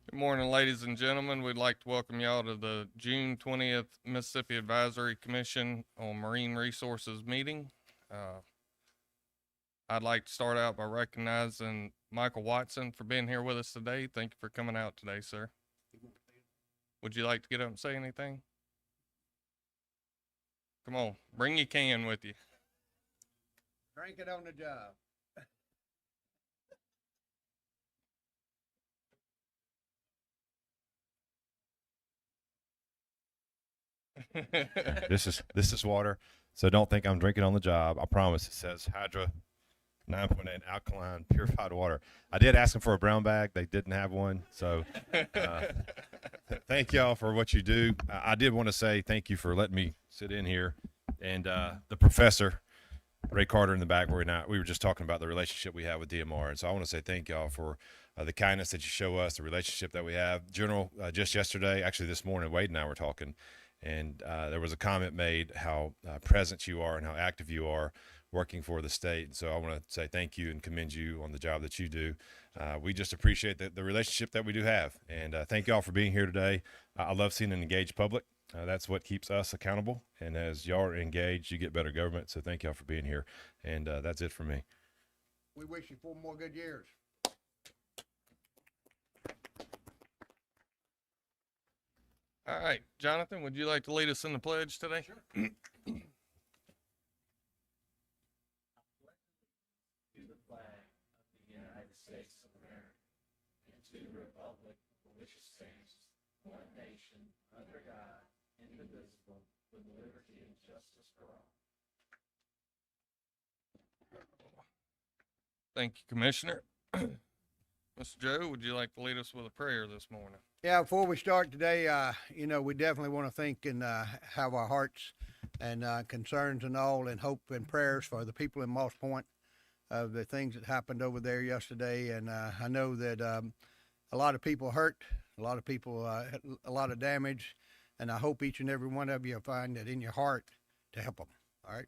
Good morning, ladies and gentlemen. We'd like to welcome y'all to the June 20th Mississippi Advisory Commission on Marine Resources meeting. Uh, I'd like to start out by recognizing Michael Watson for being here with us today. Thank you for coming out today, sir. Would you like to get up and say anything? Come on, bring your can with you. Drink it on the job. This is water, so don't think I'm drinking on the job. I promise. It says Hydra 9.8 alkaline purified water. I did ask them for a brown bag. They didn't have one, so thank y'all for what you do. I did want to say thank you for letting me sit in here, and the professor Ray Carter in the back. We were just talking about the relationship we have with DMR, and so I want to say thank y'all for the kindness that you show us, the relationship that we have. General, just yesterday, actually this morning, Wade and I were talking, and there was a comment made how present you are and how active you are working for the state. And so I want to say thank you and commend you on the job that you do. We just appreciate the relationship that we do have, and thank y'all for being here today. I love seeing an engaged public. That's what keeps us accountable. And as y'all are engaged, you get better government. So thank y'all for being here. And that's it for me. We wish you 4 more good years. All right, Jonathan, would you like to lead us in the pledge today? Sure. To the flag of the United States of America and to the republic for which it stands, one nation, under God, indivisible, with liberty and justice for all. Thank you, Commissioner. Mr. Joe, would you like to lead us with a prayer this morning? Yeah, before we start today, we definitely want to think and have our hearts and concerns and all and hope and prayers for the people in Moss Point of the things that happened over there yesterday. And I know that a lot of people hurt, a lot of people, a lot of damage. And I hope each and every one of you find that in your heart to help them. All right.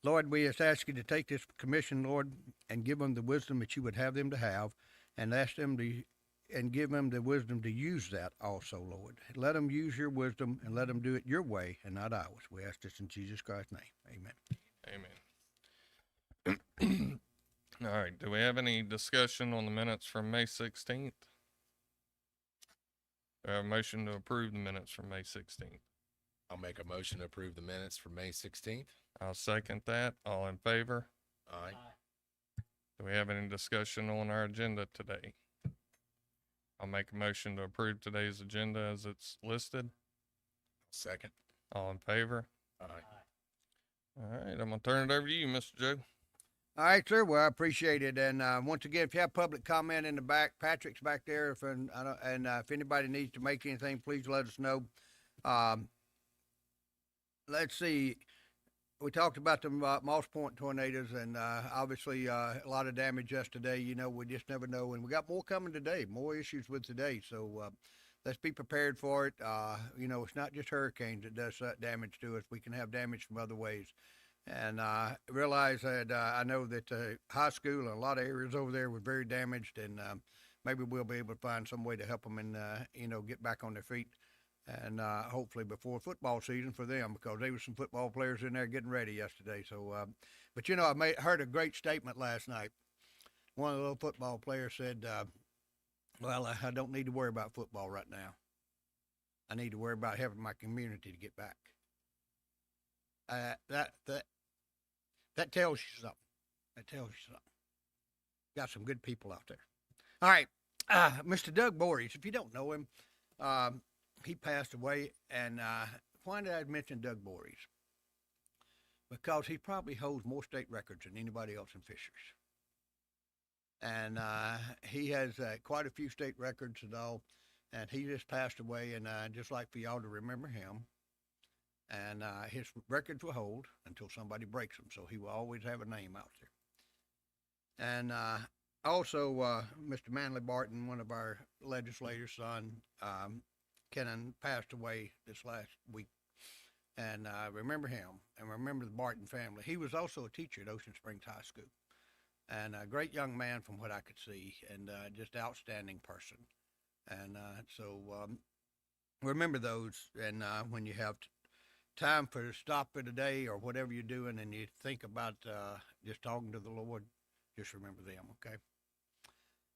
Lord, we just ask you to take this commission, Lord, and give them the wisdom that you would have them to have, and ask them to, and give them the wisdom to use that also, Lord. Let them use your wisdom and let them do it your way and not ours. We ask this in Jesus Christ's name. Amen. Amen. All right, do we have any discussion on the minutes from May 16th? Do I have a motion to approve the minutes from May 16th? I'll make a motion to approve the minutes for May 16th. I'll second that. All in favor? Aye. Do we have any discussion on our agenda today? I'll make a motion to approve today's agenda as it's listed. Second. All in favor? Aye. All right, I'm gonna turn it over to you, Mr. Joe. All right, sir. Well, I appreciate it. And once again, if you have public comment in the back, Patrick's back there. If anybody needs to make anything, please let us know. Let's see. We talked about the Moss Point tornadoes, and obviously a lot of damage yesterday. We just never know, and we got more coming today. More issues with today, so let's be prepared for it. It's not just hurricanes that does damage to us. We can have damage from other ways, and realize that I know that high school and a lot of areas over there were very damaged, and maybe we'll be able to find some way to help them and get back on their feet. And hopefully before football season for them, because there were some football players in there getting ready yesterday. So, but I heard a great statement last night. One of the little football players said, "Well, I don't need to worry about football right now. I need to worry about helping my community to get back." That tells you something. That tells you something. Got some good people out there. All right, Mr. Doug Bories. If you don't know him. He passed away, and why did I mention Doug Bories? Because he probably holds more state records than anybody else in Fishers. And he has quite a few state records and all, and he just passed away, and I'd just like for y'all to remember him. And his records will hold until somebody breaks them, so he will always have a name out there. And also, Mr. Manley Barton, one of our legislators' son, Kennan passed away this last week, and remember him and remember the Barton family. He was also a teacher at Ocean Springs High School, and a great young man from what I could see, and just outstanding person. And so remember those. And when you have time for to stop for the day or whatever you're doing, and you think about just talking to the Lord, just remember them. Okay.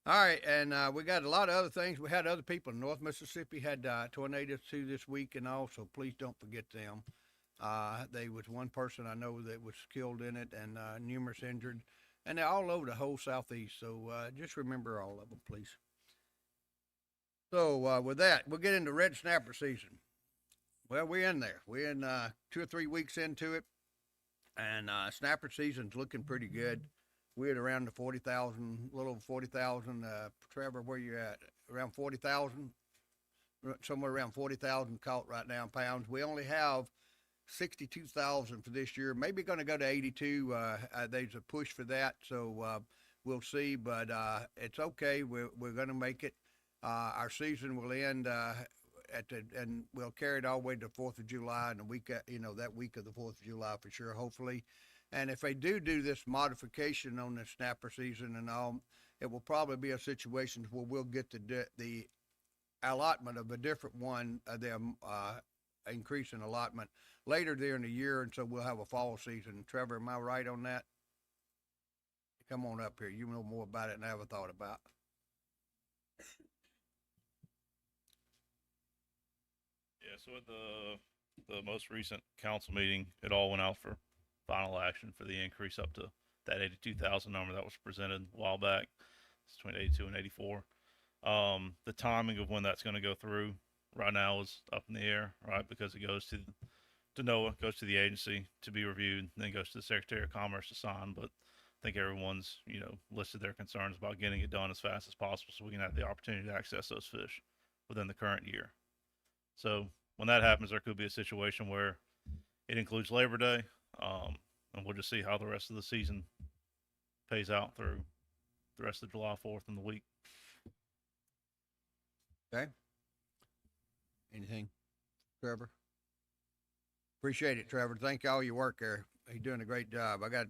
All right, and we got a lot of other things. We had other people in North Mississippi had tornadoes too this week, and also please don't forget them. There was one person I know that was killed in it, and numerous injured, and they're all over the whole southeast. So just remember all of them, please. So with that, we'll get into red snapper season. Well, we're in there. We're in 2 or 3 weeks into it, and snapper season's looking pretty good. We're at around the 40,000, a little over 40,000. Trevor, where you at? Around 40,000? Somewhere around 40,000 caught right now in pounds. We only have 62,000 for this year. Maybe going to go to 82. There's a push for that, so we'll see. But it's okay. We're going to make it. Our season will end and we'll carry it all the way to the 4th of July and the week, that week of the 4th of July for sure, hopefully. And if they do this modification on the snapper season and all, it will probably be a situation where we'll get the allotment of a different one, them increasing allotment later during the year, and so we'll have a fall season. Trevor, am I right on that? Come on up here. You know more about it than I ever thought about. Yeah, so at the most recent council meeting, it all went out for final action for the increase up to that 82,000 number that was presented a while back. It's between 82 and 84. The timing of when that's going to go through right now is up in the air, right? Because it goes to NOAA, goes to the agency to be reviewed, then goes to the Secretary of Commerce to sign. But I think everyone's, listed their concerns about getting it done as fast as possible so we can have the opportunity to access those fish within the current year. So when that happens, there could be a situation where it includes Labor Day, and we'll just see how the rest of the season pays out through the rest of July 4th and the week. Okay. Anything, Trevor? Appreciate it, Trevor. Thank you all your work there. He's doing a great job. I got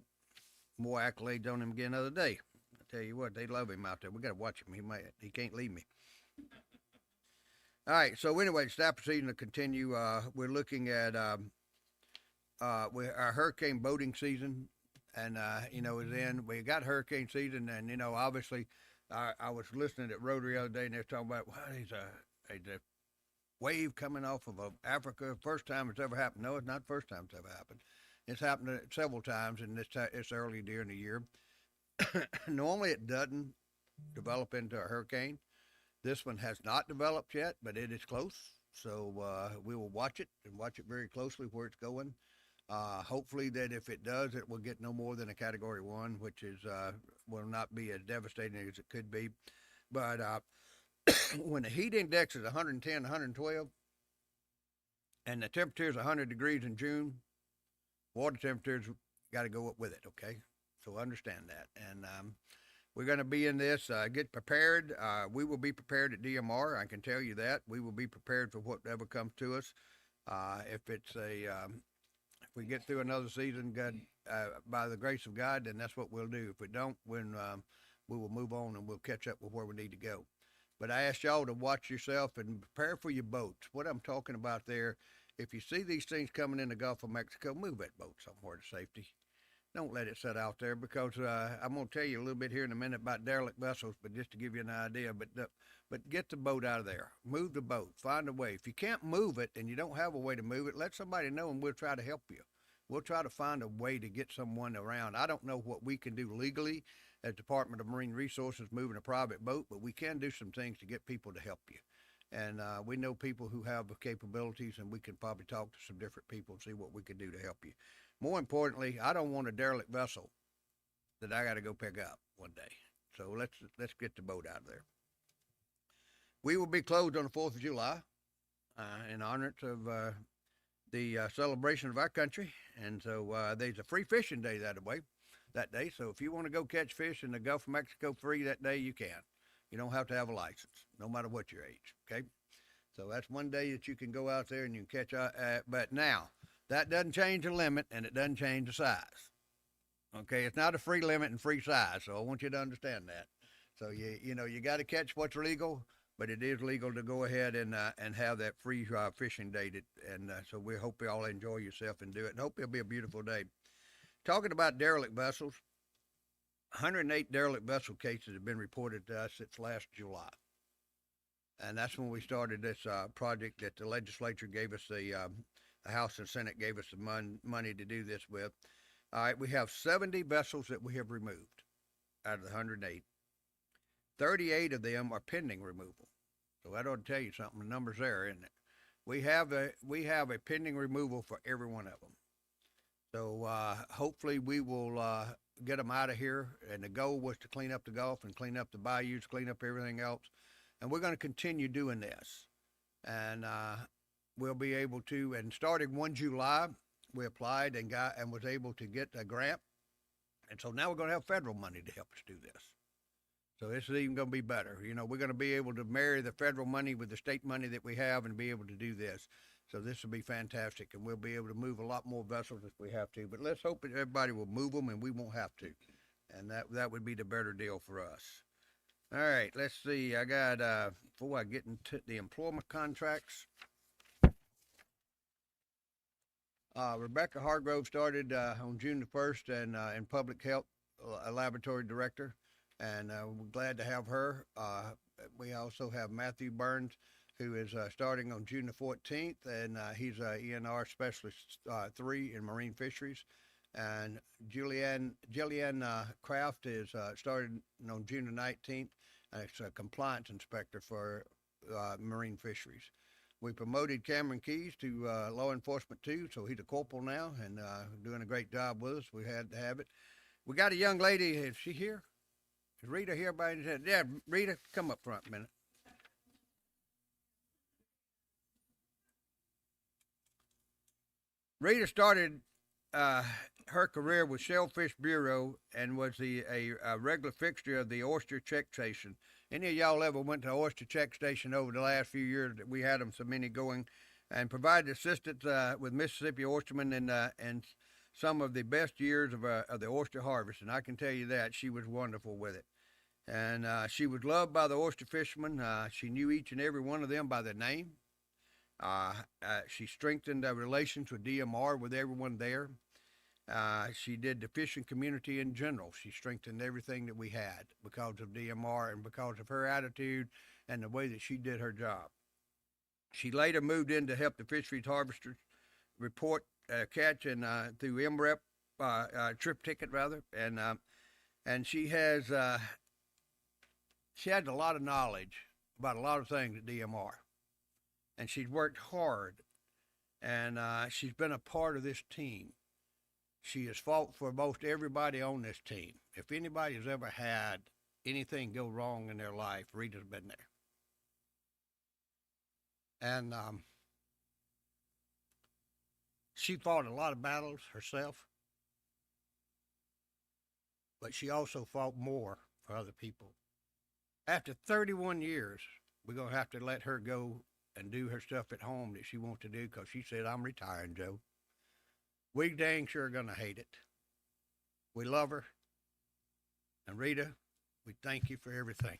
more accolades on him again the other day. I tell you what, they love him out there. We got to watch him. He can't leave me. All right. So anyway, snapper season will continue. We're looking at our hurricane boating season, and is in. We got hurricane season, and obviously, I was listening at Rotary the other day, and they're talking about there's a wave coming off of Africa. First time it's ever happened. No, it's not the first time it's ever happened. It's happened several times, and it's early during the year. Normally, it doesn't develop into a hurricane. This one has not developed yet, but it is close. So we will watch it and watch it very closely where it's going. Hopefully that if it does, it will get no more than a Category 1, which is will not be as devastating as it could be. But when the heat index is 110, 112, and the temperature is 100 degrees in June, water temperatures got to go up with it, okay? So understand that. And we're going to be in this, get prepared. We will be prepared at DMR, I can tell you that. We will be prepared for whatever comes to us. If it's if we get through another season, God, by the grace of God, then that's what we'll do. If we don't, we will move on and we'll catch up with where we need to go. But I ask y'all to watch yourself and prepare for your boats. What I'm talking about there, if you see these things coming in the Gulf of Mexico, move that boat somewhere to safety. Don't let it sit out there, because I'm going to tell you a little bit here in a minute about derelict vessels, but just to give you an idea. But get the boat out of there. Move the boat. Find a way. If you can't move it and you don't have a way to move it, let somebody know and we'll try to help you. We'll try to find a way to get someone around. I don't know what we can do legally as Department of Marine Resources moving a private boat, but we can do some things to get people to help you. And we know people who have the capabilities, and we can probably talk to some different people and see what we can do to help you. More importantly, I don't want a derelict vessel that I got to go pick up one day. So let's get the boat out of there. We will be closed on the 4th of July in honor of the celebration of our country. And so there's a free fishing day that day. So if you want to go catch fish in the Gulf of Mexico free that day, you can. You don't have to have a license, no matter what your age, okay? So that's one day that you can go out there and you can catch. But now, that doesn't change the limit, and it doesn't change the size. Okay, it's not a free limit and free size, so I want you to understand that. So you got to catch what's legal, but it is legal to go ahead and have that free fishing day. So we hope you all enjoy yourself and do it, and hope it'll be a beautiful day. Talking about derelict vessels, 108 derelict vessel cases have been reported to us since last July. And that's when we started this project that the legislature gave us the House and Senate gave us the money to do this with. All right, we have 70 vessels that we have removed out of the 108. 38 of them are pending removal. So that ought to tell you something. The number's there, isn't it? We have a pending removal for every one of them. So hopefully we will get them out of here. And the goal was to clean up the Gulf and clean up the bayous, clean up everything else. And we're going to continue doing this. And we'll be able to, and starting 1 July, we applied and was able to get a grant. And so now we're going to have federal money to help us do this. So this is even going to be better. You know, we're going to be able to marry the federal money with the state money that we have and be able to do this. So this will be fantastic, and we'll be able to move a lot more vessels if we have to. But let's hope that everybody will move them and we won't have to. And that would be the better deal for us. All right, let's see. I got, before I get into the employment contracts, Rebecca Hargrove started on June the 1st and in public health, a laboratory director, and we're glad to have her. We also have Matthew Burns, who is starting on June the 14th, and he's a ENR specialist 3 in marine fisheries. And Jillian Kraft is started on June the 19th, and it's a compliance inspector for marine fisheries. We promoted Cameron Keys to law enforcement 2, so he's a corporal now and doing a great job with us. We had to have it. We got a young lady. Is she here? Is Rita here by any chance? Yeah, Rita, come up front a minute. Rita started her career with Shellfish Bureau and was a regular fixture of the Oyster Check Station. Any of y'all ever went to Oyster Check Station over the last few years that we had them so many going, and provided assistance with Mississippi oystermen and some of the best years of the oyster harvest. And I can tell you that she was wonderful with it. And she was loved by the oyster fishermen. She knew each and every one of them by their name. She strengthened relations with DMR with everyone there. She did the fishing community in general. She strengthened everything that we had because of DMR and because of her attitude and the way that she did her job. She later moved in to help the fisheries harvesters report catch and through MREP trip ticket rather, and she has a lot of knowledge about a lot of things at DMR, and she's worked hard, and she's been a part of this team. She has fought for most everybody on this team. If anybody has ever had anything go wrong in their life, Rita's been there. And she fought a lot of battles herself, but she also fought more for other people. After 31 years, we're going to have to let her go and do her stuff at home that she wants to do because she said, "I'm retiring, Joe." We dang sure are going to hate it. We love her. And Rita, we thank you for everything.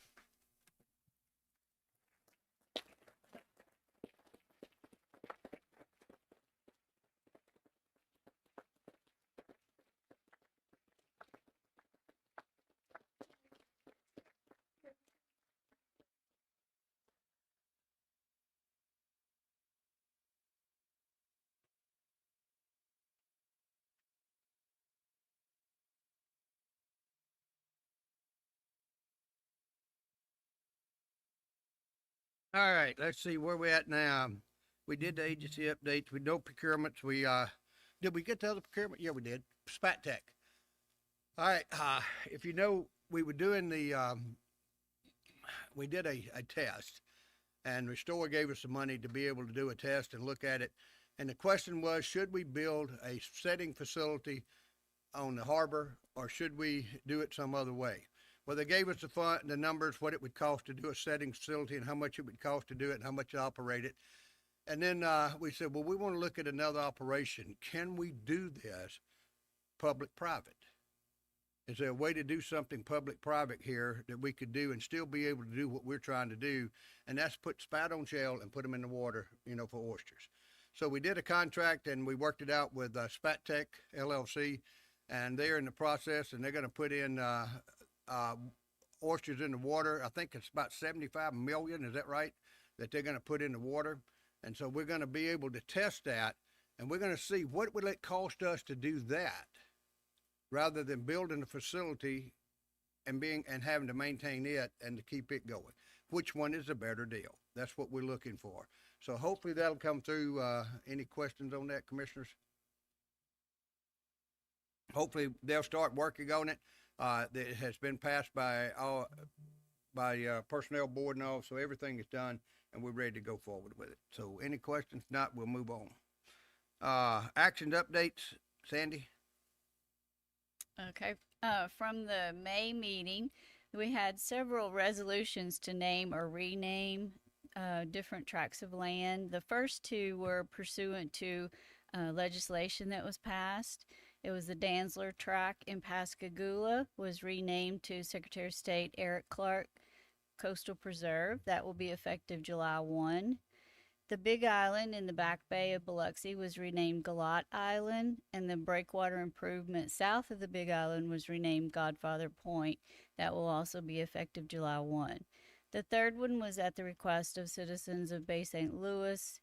All right, let's see where we're at now. We did the agency updates. We know procurements. Did we get the other procurement? Yeah, we did. Spat Tech. All right, if you know, we were doing we did a test, and Restore gave us the money to be able to do a test and look at it. And the question was, should we build a setting facility on the harbor, or should we do it some other way? Well, they gave us the numbers, what it would cost to do a setting facility and how much it would cost to do it and how much to operate it. And then we said, well, we want to look at another operation. Can we do this public-private? Is there a way to do something public-private here that we could do and still be able to do what we're trying to do? And that's put spat on shell and put them in the water, for oysters. So we did a contract and we worked it out with Spat Tech LLC, and they're in the process, and they're going to put in oysters in the water. I think it's about 75 million. Is that right? That they're going to put in the water. And so we're going to be able to test that, and we're going to see what will it cost us to do that, rather than building a facility and having to maintain it and to keep it going. Which one is a better deal? That's what we're looking for. So hopefully that'll come through. Any questions on that, commissioners? Hopefully they'll start working on it. It has been passed by personnel board and all, so everything is done and we're ready to go forward with it. So any questions? If not, we'll move on. Action updates, Sandy? Okay, from the May meeting, we had several resolutions to name or rename different tracts of land. The first two were pursuant to legislation that was passed. It was the Danzler tract in Pascagoula was renamed to Secretary of State Eric Clark Coastal Preserve. That will be effective July 1. The Big Island in the Back Bay of Biloxi was renamed Galat Island, and the breakwater improvement south of the Big Island was renamed Godfather Point. That will also be effective July 1. The third one was at the request of citizens of Bay St. Louis.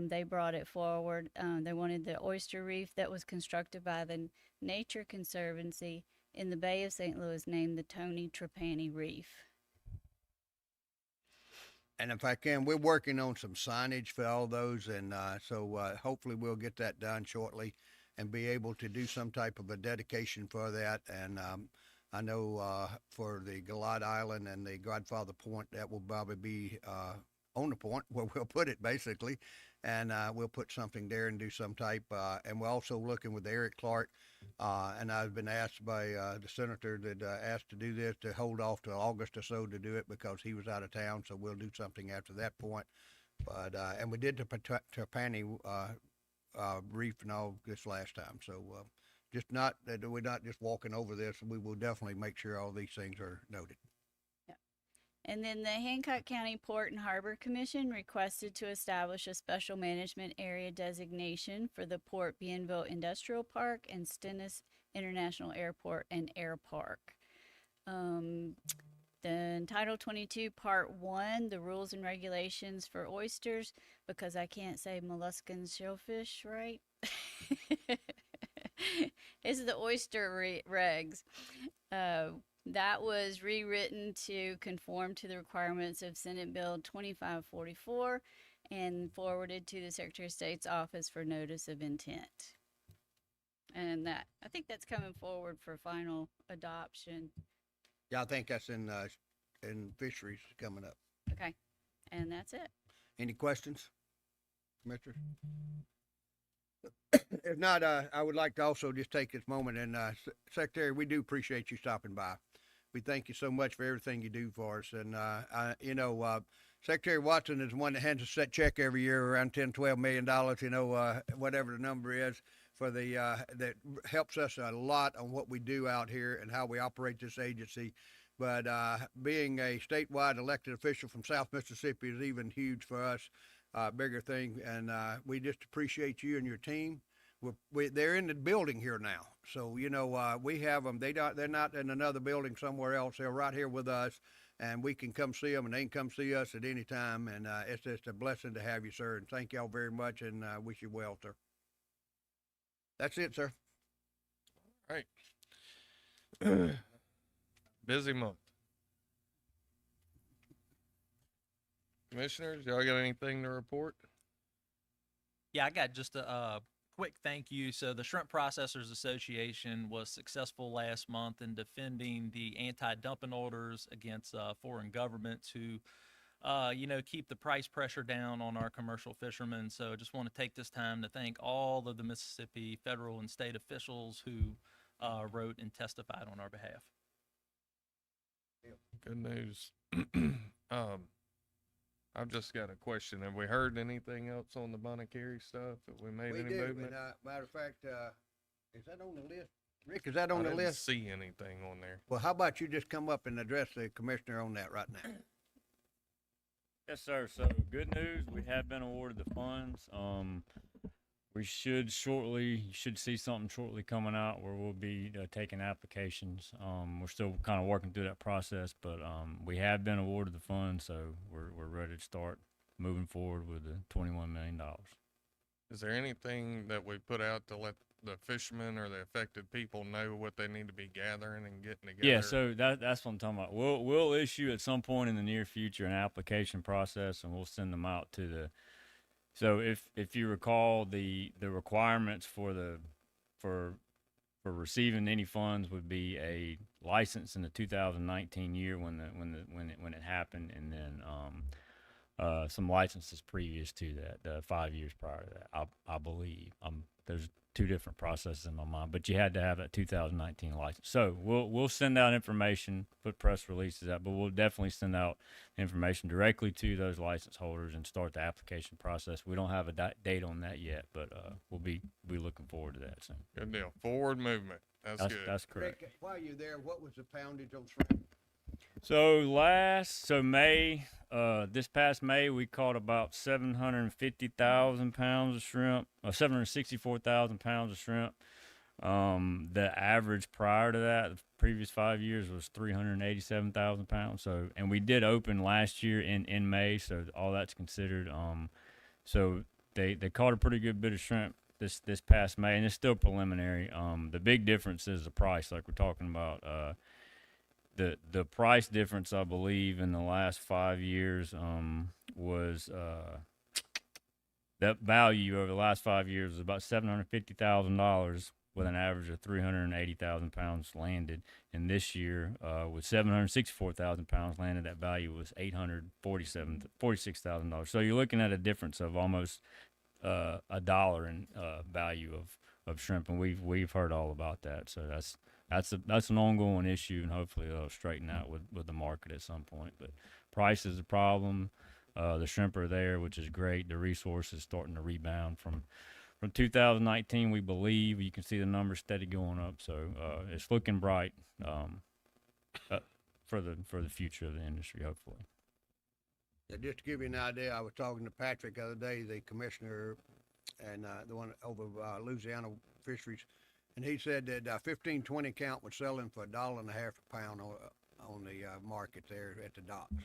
They brought it forward. They wanted the oyster reef that was constructed by the Nature Conservancy in the Bay of St. Louis named the Tony Trapani Reef. And if I can, we're working on some signage for all those, and so hopefully we'll get that done shortly and be able to do some type of a dedication for that. And I know for the Galat Island and the Godfather Point, that will probably be on the point where we'll put it basically, and we'll put something there and do some type. And we're also looking with Eric Clark, and I've been asked by the senator that asked to do this to hold off till August or so to do it because he was out of town. So we'll do something after that point. But and we did the Trapani reef and all this last time. So just not that we're not just walking over this. We will definitely make sure all these things are noted. And then the Hancock County Port and Harbor Commission requested to establish a special management area designation for the Port Bienville Industrial Park and Stennis International Airport and Air Park. Then Title 22 Part 1, the rules and regulations for oysters, because I can't say molluscan shellfish, right? This is the oyster regs. That was rewritten to conform to the requirements of Senate Bill 2544 and forwarded to the Secretary of State's office for notice of intent. And that, I think that's coming forward for final adoption. Yeah, I think that's in fisheries coming up. Okay, and that's it. Any questions, Commissioner? If not, I would like to also just take this moment and, Secretary, we do appreciate you stopping by. We thank you so much for everything you do for us. And, Secretary Watson is the one that hands us that check every year around $10, $12 million, whatever the number is for the, that helps us a lot on what we do out here and how we operate this agency. But, being a statewide elected official from South Mississippi is even huge for us, bigger thing. And, we just appreciate you and your team. They're in the building here now. So, we have them. They're not in another building somewhere else. They're right here with us, and we can come see them, and they can come see us at any time. And it's just a blessing to have you, sir. And thank y'all very much, and wish you well, sir. That's it, sir. Right. Busy month. Commissioners, y'all got anything to report? Yeah, I got just a quick thank you. So the Shrimp Processors Association was successful last month in defending the anti-dumping orders against foreign governments who, keep the price pressure down on our commercial fishermen. So I just want to take this time to thank all of the Mississippi federal and state officials who wrote and testified on our behalf. Good news. I've just got a question. Have we heard anything else on the Bonnet Carey stuff? Have we made We any do. movement? And, matter of fact, is that on the list? Rick, is that I on the didn't list? see anything on there. Well, how about you just come up and address the commissioner on that right now? Yes, sir. So good news, we have been awarded the funds. We should shortly, you should see something shortly coming out where we'll be taking applications. We're still kind of working through that process, but we have been awarded the funds, so we're ready to start moving forward with the $21 million. Is there anything that we put out to let the fishermen or the affected people know what they need to be gathering and getting together? Yeah, so that's what I'm talking about. We'll issue at some point in the near future an application process, and we'll send them out to the. So if you recall, the requirements for receiving any funds would be a license in the 2019 year when it happened, and then some licenses previous to that, 5 years prior to that. I believe there's two different processes in my mind, but you had to have that 2019 license. So we'll send out information, put press releases out, but we'll definitely send out information directly to those license holders and start the application process. We don't have a date on that yet, but we'll be looking forward to that soon. Good deal. Forward movement. That's good. That's correct. Rick, while you're there, what was the poundage on shrimp? So May, this past May, we caught about 750,000 pounds of shrimp, 764,000 pounds of shrimp. The average prior to that, the previous 5 years, was 387,000 pounds. So, and we did open last year in May, so all that's considered. So they caught a pretty good bit of shrimp this past May, and it's still preliminary. The big difference is the price, like we're talking about. The price difference, I believe, in the last 5 years was that value over the last 5 years was about $750,000 with an average of 380,000 pounds landed. And this year, with 764,000 pounds landed, that value was $46,000. So you're looking at a difference of almost $1 in value of shrimp, and we've heard all about that. So that's an ongoing issue, and hopefully it'll straighten out with the market at some point. But price is a problem. The shrimp are there, which is great. The resource is starting to rebound from 2019. We believe you can see the numbers steady going up, so it's looking bright for the future of the industry, hopefully. Yeah, just to give you an idea, I was talking to Patrick the other day, the commissioner, and the one over Louisiana Fisheries, and he said that 15-20 count was selling for $1.50 a pound on the market there at the docks.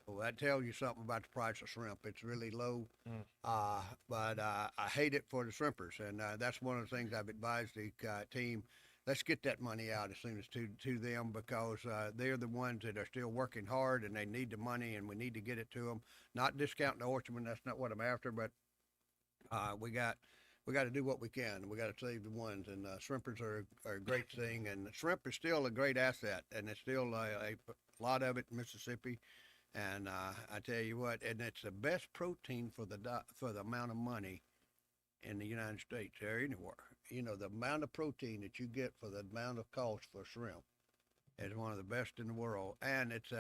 Well, that tells you something about the price of shrimp. It's really low, but I hate it for the shrimpers, and that's one of the things I've advised the team. Let's get that money out as soon as to them, because they're the ones that are still working hard, and they need the money, and we need to get it to them. Not discounting the oystermen, that's not what I'm after, but we got to do what we can. We got to save the ones, and shrimpers are a great thing, and shrimp is still a great asset, and it's still a lot of it in Mississippi. And I tell you what, and it's the best protein for the amount of money in the United States or anywhere. You know, the amount of protein that you get for the amount of cost for shrimp is one of the best in the world, and it's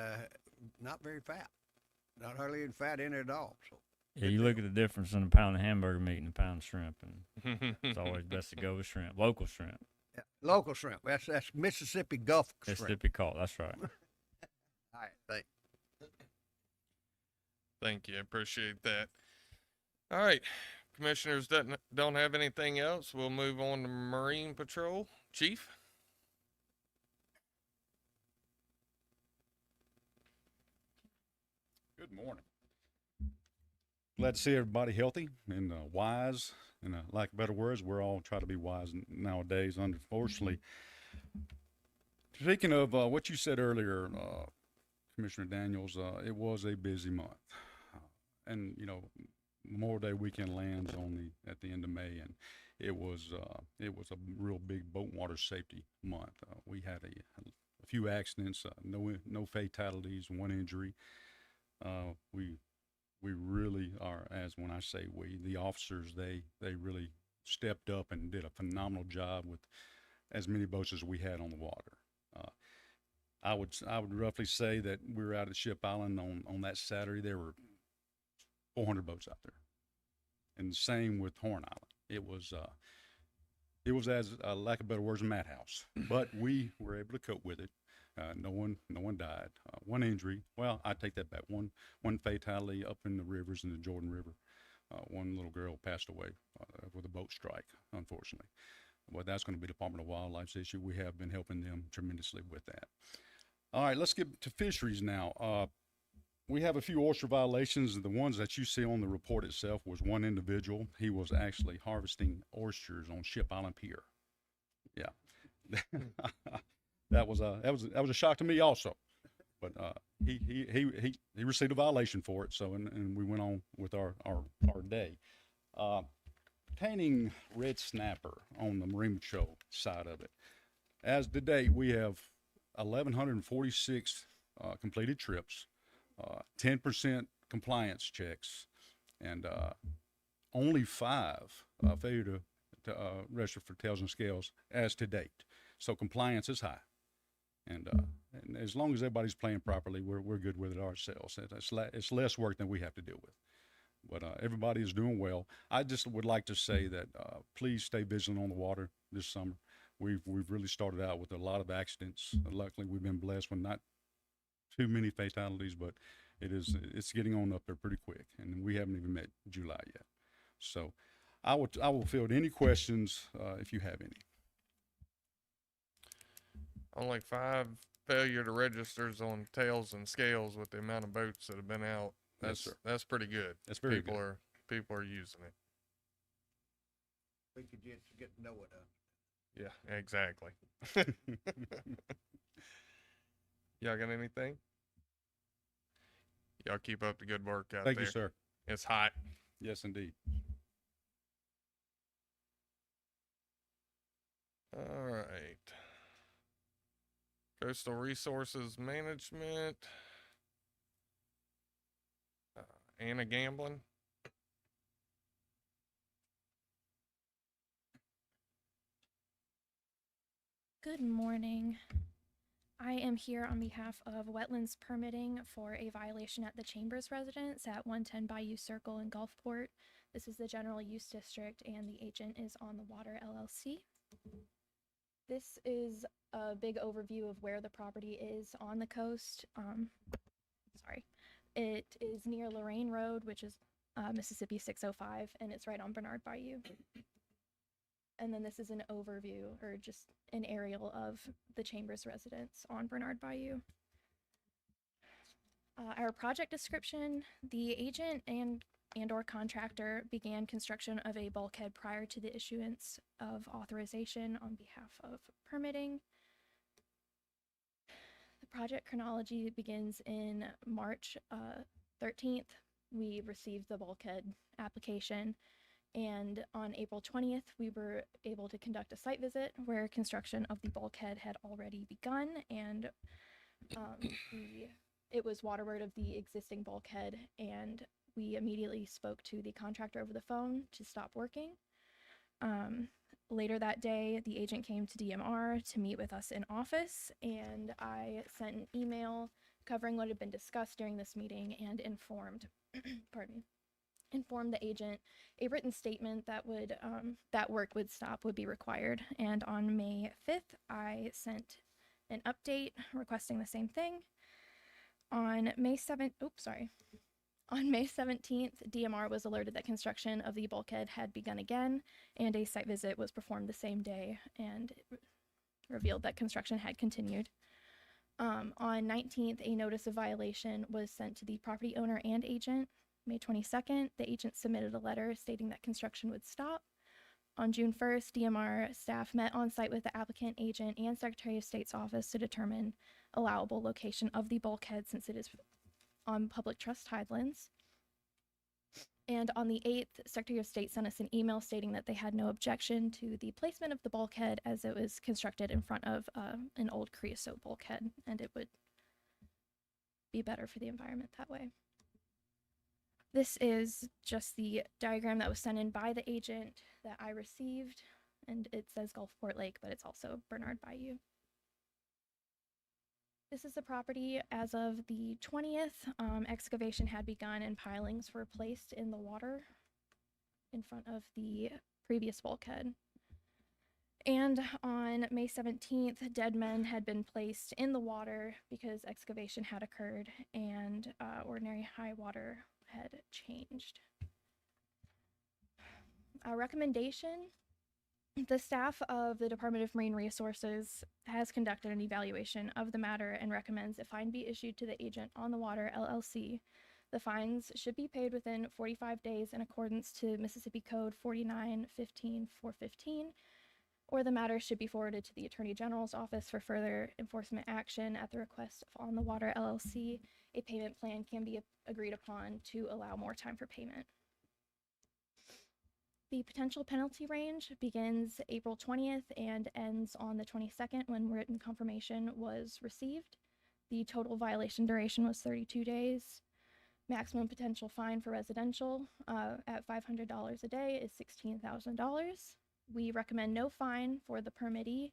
not very fat, not hardly any fat in it at all. So. Yeah, you look at the difference in a pound of hamburger meat and a pound of shrimp, and it's always best to go with shrimp, local shrimp. Yeah, local shrimp. That's Mississippi Gulf shrimp. Mississippi caught. That's right. All right, thanks. Thank you. Appreciate that. All right. Commissioners don't have anything else. We'll move on to Marine Patrol. Chief? Good morning. Glad to see everybody healthy and wise. And lack of better words, we're all trying to be wise nowadays. Unfortunately, speaking of what you said earlier, Commissioner Daniels, it was a busy month, and you know, Memorial Day weekend lands at the end of May, and it was a real big boat and water safety month. We had a few accidents, no fatalities, one injury. We really are, as when I say we, the officers, they really stepped up and did a phenomenal job with as many boats as we had on the water. I would roughly say that we were out at Ship Island on that Saturday. There were 400 boats out there, and the same with Horn Island. It was it was as lack of better words, a madhouse. But we were able to cope with it. No one died. One injury. Well, I take that back. One fatality up in the rivers in the Jordan River. One little girl passed away with a boat strike, unfortunately. But that's going to be the Department of Wildlife's issue. We have been helping them tremendously with that. All right, let's get to fisheries now. We have a few oyster violations. The ones that you see on the report itself was one individual. He was actually harvesting oysters on Ship Island Pier. Yeah, that was a shock to me also. But he received a violation for it. So and we went on with our day. Pertaining red snapper on the marine patrol side of it. As today, we have 1,146 completed trips, 10% compliance checks, and only 5 failure to register for tails and scales as to date. So compliance is high, and as long as everybody's playing properly, we're good with it ourselves. It's less work than we have to deal with. But everybody is doing well. I just would like to say that please stay vigilant on the water this summer. We've really started out with a lot of accidents. Luckily, we've been blessed with not too many fatalities, but it's getting on up there pretty quick, and we haven't even met July yet. So I will field any questions if you have any. Only 5 failure to registers on tails and scales with the amount of boats that have been out. That's pretty good. That's very people good. People are using it. We could just get to know it. Yeah, exactly. Y'all got anything? Y'all keep up the good work out there. Thank you, sir. It's hot. Yes, indeed. All right. Coastal Resources Management. Anna Gamblin. Good morning. I am here on behalf of Wetlands Permitting for a violation at the Chambers residence at 110 Bayou Circle in Gulfport. This is the general use district and the agent is On the Water LLC. This is a big overview of where the property is on the coast. It is near Lorraine Road, which is Mississippi 605, and it's right on Bernard Bayou. And then this is an overview, or just an aerial of the Chambers residence on Bernard Bayou. Our project description: the agent and or contractor began construction of a bulkhead prior to the issuance of authorization on behalf of permitting. The project chronology begins in March 13th. We received the bulkhead application, and on April 20th, we were able to conduct a site visit where construction of the bulkhead had already begun, and it was waterward of the existing bulkhead, and we immediately spoke to the contractor over the phone to stop working. Later that day, the agent came to DMR to meet with us in office, and I sent an email covering what had been discussed during this meeting and informed, informed the agent a written statement that would that work would stop would be required. And on May 5th, I sent an update requesting the same thing. On May 17th, DMR was alerted that construction of the bulkhead had begun again, and a site visit was performed the same day and revealed that construction had continued. On 19th, a notice of violation was sent to the property owner and agent. May 22nd, the agent submitted a letter stating that construction would stop. On June 1st, DMR staff met on site with the applicant, agent, and Secretary of State's office to determine allowable location of the bulkhead since it is on public trust tidelands. And on the 8th, Secretary of State sent us an email stating that they had no objection to the placement of the bulkhead as it was constructed in front of an old creosote bulkhead, and it would be better for the environment that way. This is just the diagram that was sent in by the agent that I received, and it says Gulfport Lake, but it's also Bernard Bayou. This is the property as of the 20th. Excavation had begun and pilings were placed in the water in front of the previous bulkhead. And on May 17th, dead men had been placed in the water because excavation had occurred and ordinary high water had changed. Our recommendation: the staff of the Department of Marine Resources has conducted an evaluation of the matter and recommends a fine be issued to the agent on the water, LLC. The fines should be paid within 45 days in accordance to Mississippi Code 49-15-415, or the matter should be forwarded to the Attorney General's office for further enforcement action at the request of On the Water, LLC. A payment plan can be agreed upon to allow more time for payment. The potential penalty range begins April 20th and ends on the 22nd when written confirmation was received. The total violation duration was 32 days. Maximum potential fine for residential at $500 a day is $16,000. We recommend no fine for the permittee,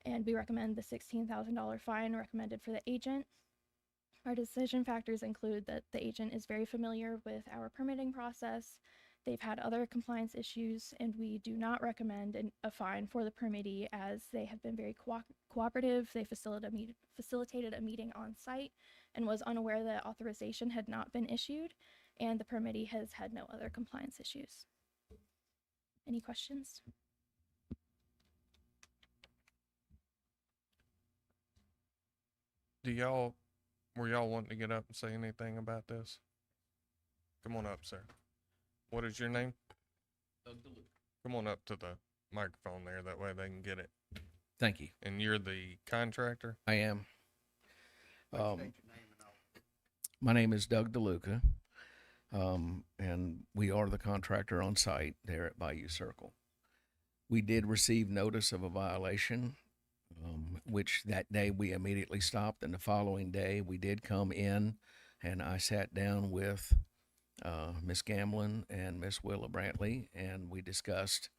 and we recommend the $16,000 fine recommended for the agent. Our decision factors include that the agent is very familiar with our permitting process. They've had other compliance issues, and we do not recommend a fine for the permittee as they have been very cooperative. They facilitated a meeting on site and was unaware that authorization had not been issued, and the permittee has had no other compliance issues. Any questions? Were y'all wanting to get up and say anything about this? Come on up, sir. What is your name? Doug DeLuca. Come on up to the microphone there, that way they can get it. Thank you. And you're the contractor? I am. My name is Doug DeLuca, and we are the contractor on site there at Bayou Circle. We did receive notice of a violation, which that day we immediately stopped, and the following day we did come in, and I sat down with Miss Gamblin and Miss Willa Brantley, and we discussed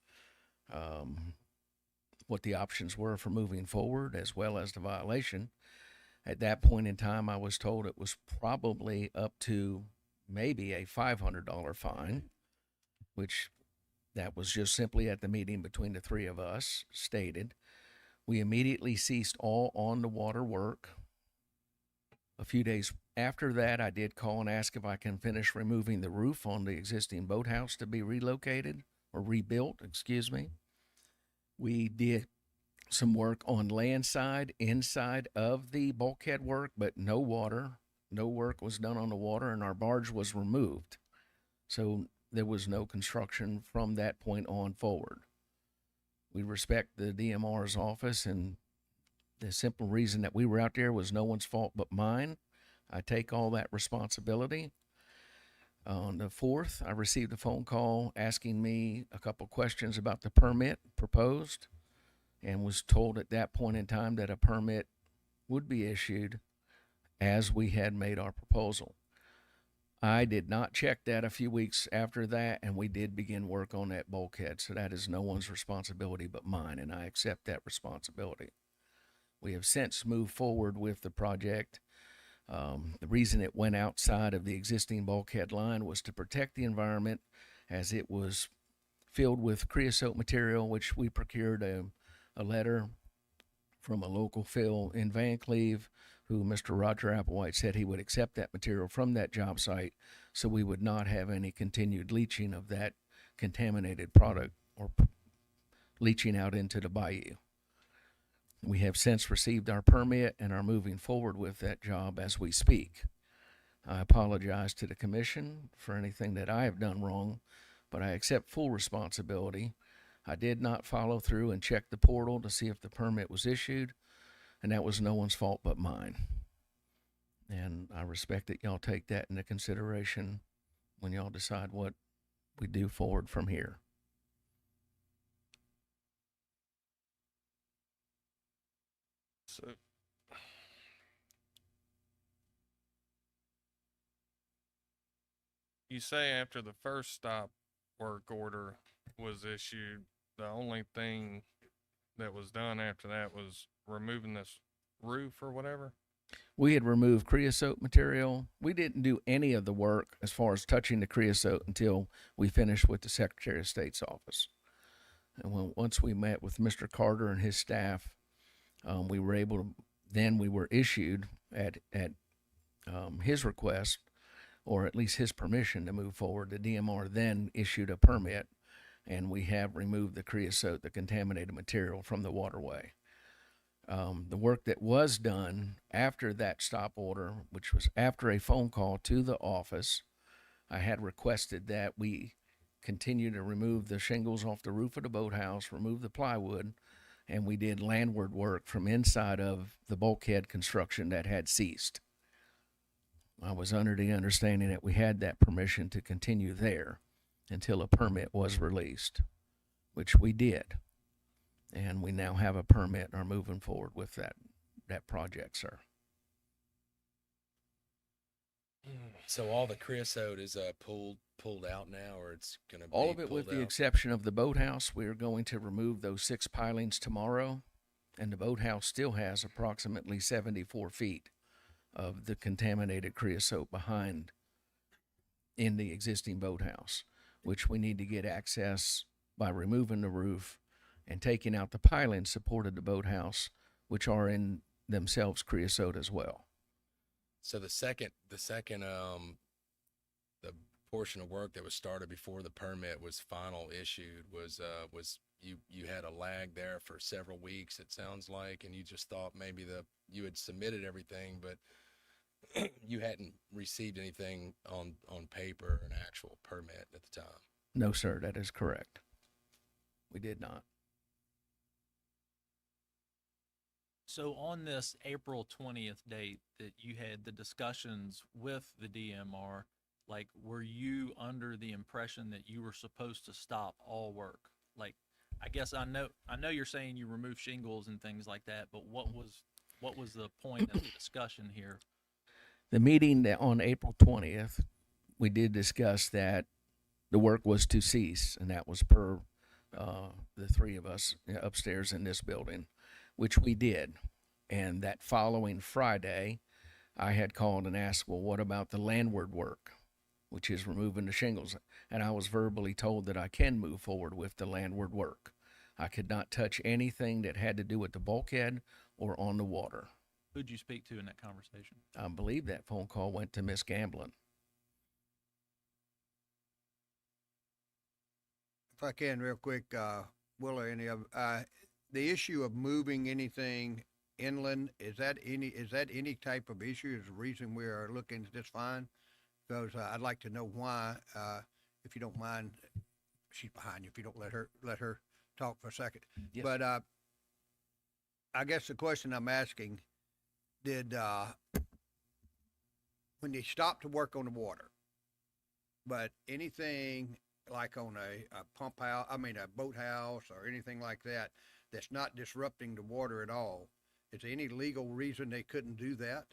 what the options were for moving forward as well as the violation. At that point in time, I was told it was probably up to maybe a $500 fine, which that was just simply at the meeting between the three of us stated. We immediately ceased all on the water work. A few days after that, I did call and ask if I can finish removing the roof on the existing boathouse to be relocated or rebuilt, excuse me. We did some work on land side, inside of the bulkhead work, but no water. No work was done on the water, and our barge was removed. So there was no construction from that point on forward. We respect the DMR's office, and the simple reason that we were out there was no one's fault but mine. I take all that responsibility. On the 4th, I received a phone call asking me a couple questions about the permit proposed, and was told at that point in time that a permit would be issued as we had made our proposal. I did not check that a few weeks after that, and we did begin work on that bulkhead. So that is no one's responsibility but mine, and I accept that responsibility. We have since moved forward with the project. The reason it went outside of the existing bulkhead line was to protect the environment, as it was filled with creosote material, which we procured a letter from a local fill in Van Cleve, who Mr. Roger Applewhite said he would accept that material from that job site, so we would not have any continued leaching of that contaminated product or leaching out into the bayou. We have since received our permit and are moving forward with that job as we speak. I apologize to the commission for anything that I have done wrong, but I accept full responsibility. I did not follow through and check the portal to see if the permit was issued, and that was no one's fault but mine. And I respect that y'all take that into consideration when y'all decide what we do forward from here. So, you say after the first stop work order was issued, the only thing that was done after that was removing this roof or whatever? We had removed creosote material. We didn't do any of the work as far as touching the creosote until we finished with the Secretary of State's office. And once we met with Mr. Carter and his staff, we were able to, then we were issued at his request, or at least his permission to move forward. The DMR then issued a permit, and we have removed the creosote, the contaminated material, from the waterway. The work that was done after that stop order, which was after a phone call to the office, I had requested that we continue to remove the shingles off the roof of the boathouse, remove the plywood, and we did landward work from inside of the bulkhead construction that had ceased. I was under the understanding that we had that permission to continue there until a permit was released, which we did. And we now have a permit and are moving forward with that project, sir. So all the creosote is pulled out now, or it's going to be All of it with pulled the out? exception of the boathouse. We are going to remove those 6 pilings tomorrow, and the boathouse still has approximately 74 feet of the contaminated creosote behind in the existing boathouse, which we need to get access by removing the roof and taking out the pilings supported the boathouse, which are in themselves creosote as well. So the portion of work that was started before the permit was final issued was you had a lag there for several weeks, it sounds like, and you just thought maybe you had submitted everything, but you hadn't received anything on paper, an actual permit at the time. No, sir, that is correct. We did not. So on this April 20th date that you had the discussions with the DMR, like, were you under the impression that you were supposed to stop all work? Like, I guess I know you're saying you remove shingles and things like that, but what was the point of the discussion here? The meeting on April 20th, we did discuss that the work was to cease, and that was per the 3 of us upstairs in this building, which we did. And that following Friday, I had called and asked, well, what about the landward work, which is removing the shingles? And I was verbally told that I can move forward with the landward work. I could not touch anything that had to do with the bulkhead or on the water. Who'd you speak to in that conversation? I believe that phone call went to Miss Gamblin. If I can, real quick, Will, or any of the issue of moving anything inland, is that any type of issue? Is the reason we are looking at this fine? Because I'd like to know why, if you don't mind. She's behind you. If you don't let her talk for a second. Yes. But I guess the question I'm asking, did when they stopped to work on the water, but anything like on a pump house, a boathouse or anything like that, that's not disrupting the water at all, is there any legal reason they couldn't do that?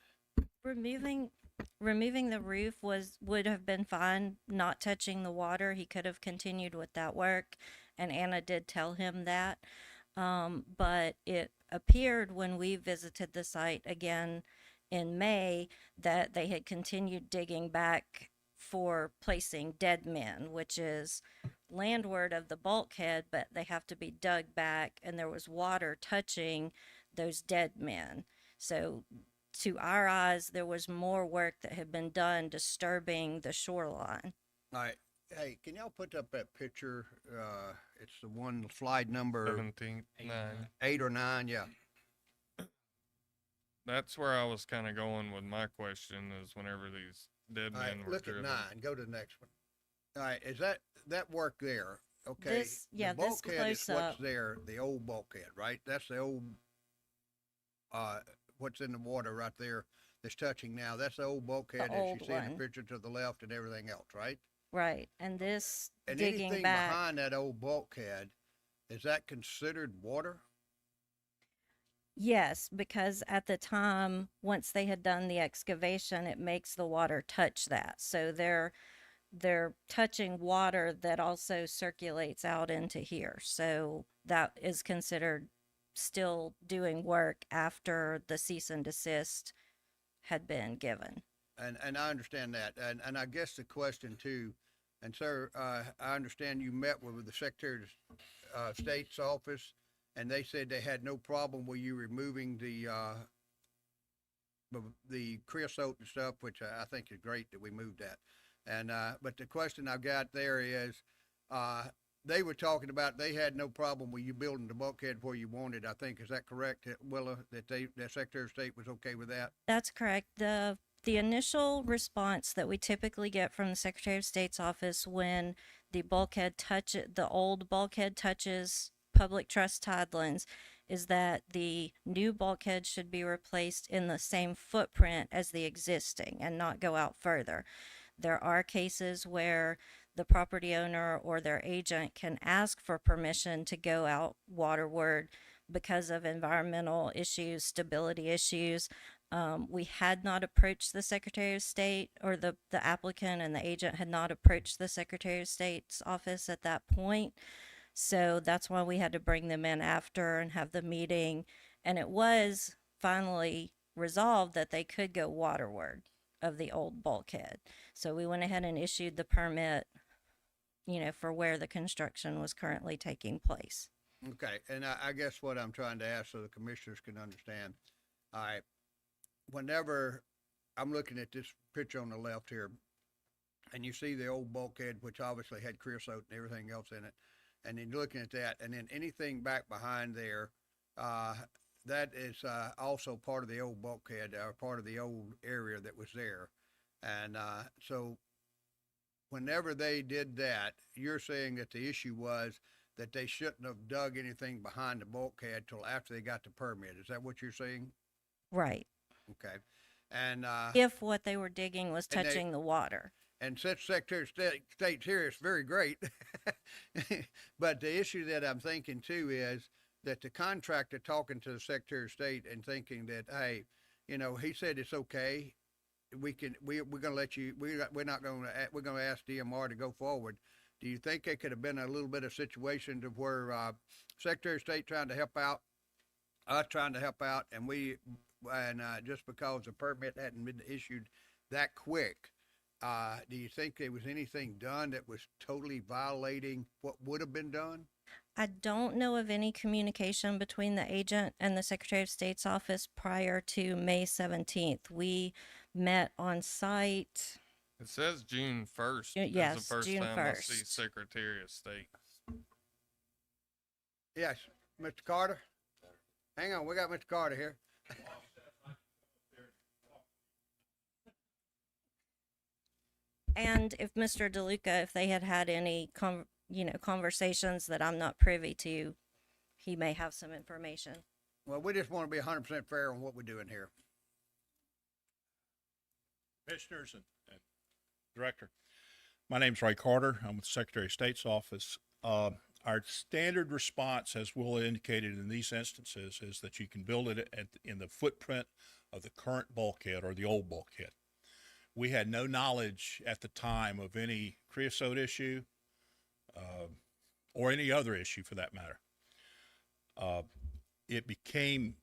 Removing the roof would have been fine. Not touching the water, he could have continued with that work, and Anna did tell him that. But it appeared when we visited the site again in May that they had continued digging back for placing dead men, which is landward of the bulkhead, but they have to be dug back, and there was water touching those dead men. So to our eyes, there was more work that had been done disturbing the shoreline. All right. Hey, can y'all put up that picture? It's the one slide number 17, 9. 8 or 9. Yeah. That's where I was kind of going with my question, is whenever these dead All men right. were Look driven. at 9. Go to the next one. All right. Is that work there? Okay. This The bulkhead is close what's up. there, the old bulkhead, right? That's the old, what's in the water right there that's touching now. That's the old bulkhead that you old see in the one. picture to the left and everything else, right? Right, and this And digging anything back. behind that old bulkhead, is that considered water? Yes, because at the time, once they had done the excavation, it makes the water touch that. So they're touching water that also circulates out into here. So that is considered still doing work after the cease and desist had been given. And I understand that. And I guess the question too, and sir, I understand you met with the Secretary State's office, and they said they had no problem with you removing the creosote and stuff, which I think is great that we moved that. And, but the question I've got there is, they were talking about they had no problem with you building the bulkhead where you wanted. I think, is that correct, Willa? That Secretary of State was okay with that? That's correct. The initial response that we typically get from the Secretary of State's office when the old bulkhead touches public trust tidelands is that the new bulkhead should be replaced in the same footprint as the existing and not go out further. There are cases where the property owner or their agent can ask for permission to go out waterward because of environmental issues, stability issues. We had not approached the Secretary of State, or the applicant and the agent had not approached the Secretary of State's office at that point. So that's why we had to bring them in after and have the meeting. And it was finally resolved that they could go waterward of the old bulkhead. So we went ahead and issued the permit, for where the construction was currently taking place. Okay, and I guess what I'm trying to ask so the commissioners can understand, all right, whenever I'm looking at this picture on the left here, and you see the old bulkhead, which obviously had creosote and everything else in it, and then you're looking at that, and then anything back behind there, that is also part of the old bulkhead, or part of the old area that was there. And so whenever they did that, you're saying that the issue was that they shouldn't have dug anything behind the bulkhead till after they got the permit. Is that what you're saying? Right. Okay. And if what they were digging was and they- touching the water. and since Secretary of State's here, it's very great. But the issue that I'm thinking too is that the contractor talking to the Secretary of State and thinking that, hey, he said it's okay. We're going to let you, we're going to ask DMR to go forward. Do you think it could have been a little bit of situation to where Secretary of State trying to help out, us trying to help out, and just because the permit hadn't been issued that quick, do you think there was anything done that was totally violating what would have been done? I don't know of any communication between the agent and the Secretary of State's office prior to May 17th. We met on site. It says June 1st. Yes, is the first June time I see 1st. Secretary of State. Yes, Mr. Carter. Hang on, we got Mr. Carter here. And if Mr. DeLuca, if they had any conversations that I'm not privy to, he may have some information. Well, we just want to be 100% fair on what we're doing here. Commissioners and Director, my name's Ray Carter. I'm with the Secretary of State's office. Our standard response, as Will indicated in these instances, is that you can build it in the footprint of the current bulkhead or the old bulkhead. We had no knowledge at the time of any creosote issue or any other issue for that matter. It became,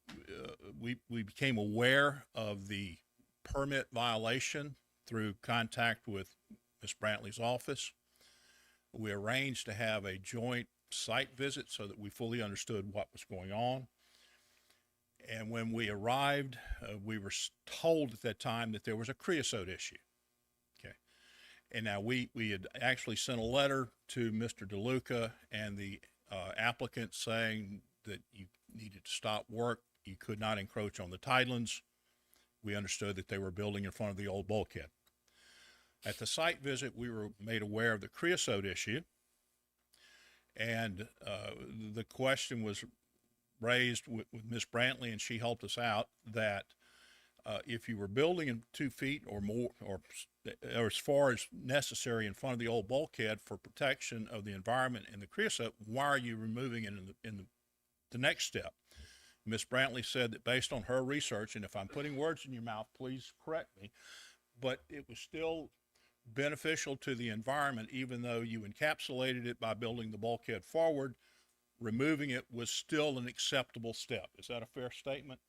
we became aware of the permit violation through contact with Ms. Brantley's office. We arranged to have a joint site visit so that we fully understood what was going on. And when we arrived, we were told at that time that there was a creosote issue. Okay. And now we had actually sent a letter to Mr. DeLuca and the applicant saying that you needed to stop work. You could not encroach on the tidelands. We understood that they were building in front of the old bulkhead. At the site visit, we were made aware of the creosote issue. And the question was raised with Ms. Brantley, and she helped us out, that if you were building in 2 feet or more, or as far as necessary in front of the old bulkhead for protection of the environment and the creosote, why are you removing it in the next step? Ms. Brantley said that based on her research, and if I'm putting words in your mouth, please correct me, but it was still beneficial to the environment, even though you encapsulated it by building the bulkhead forward. Removing it was still an acceptable step. Is that a fair statement?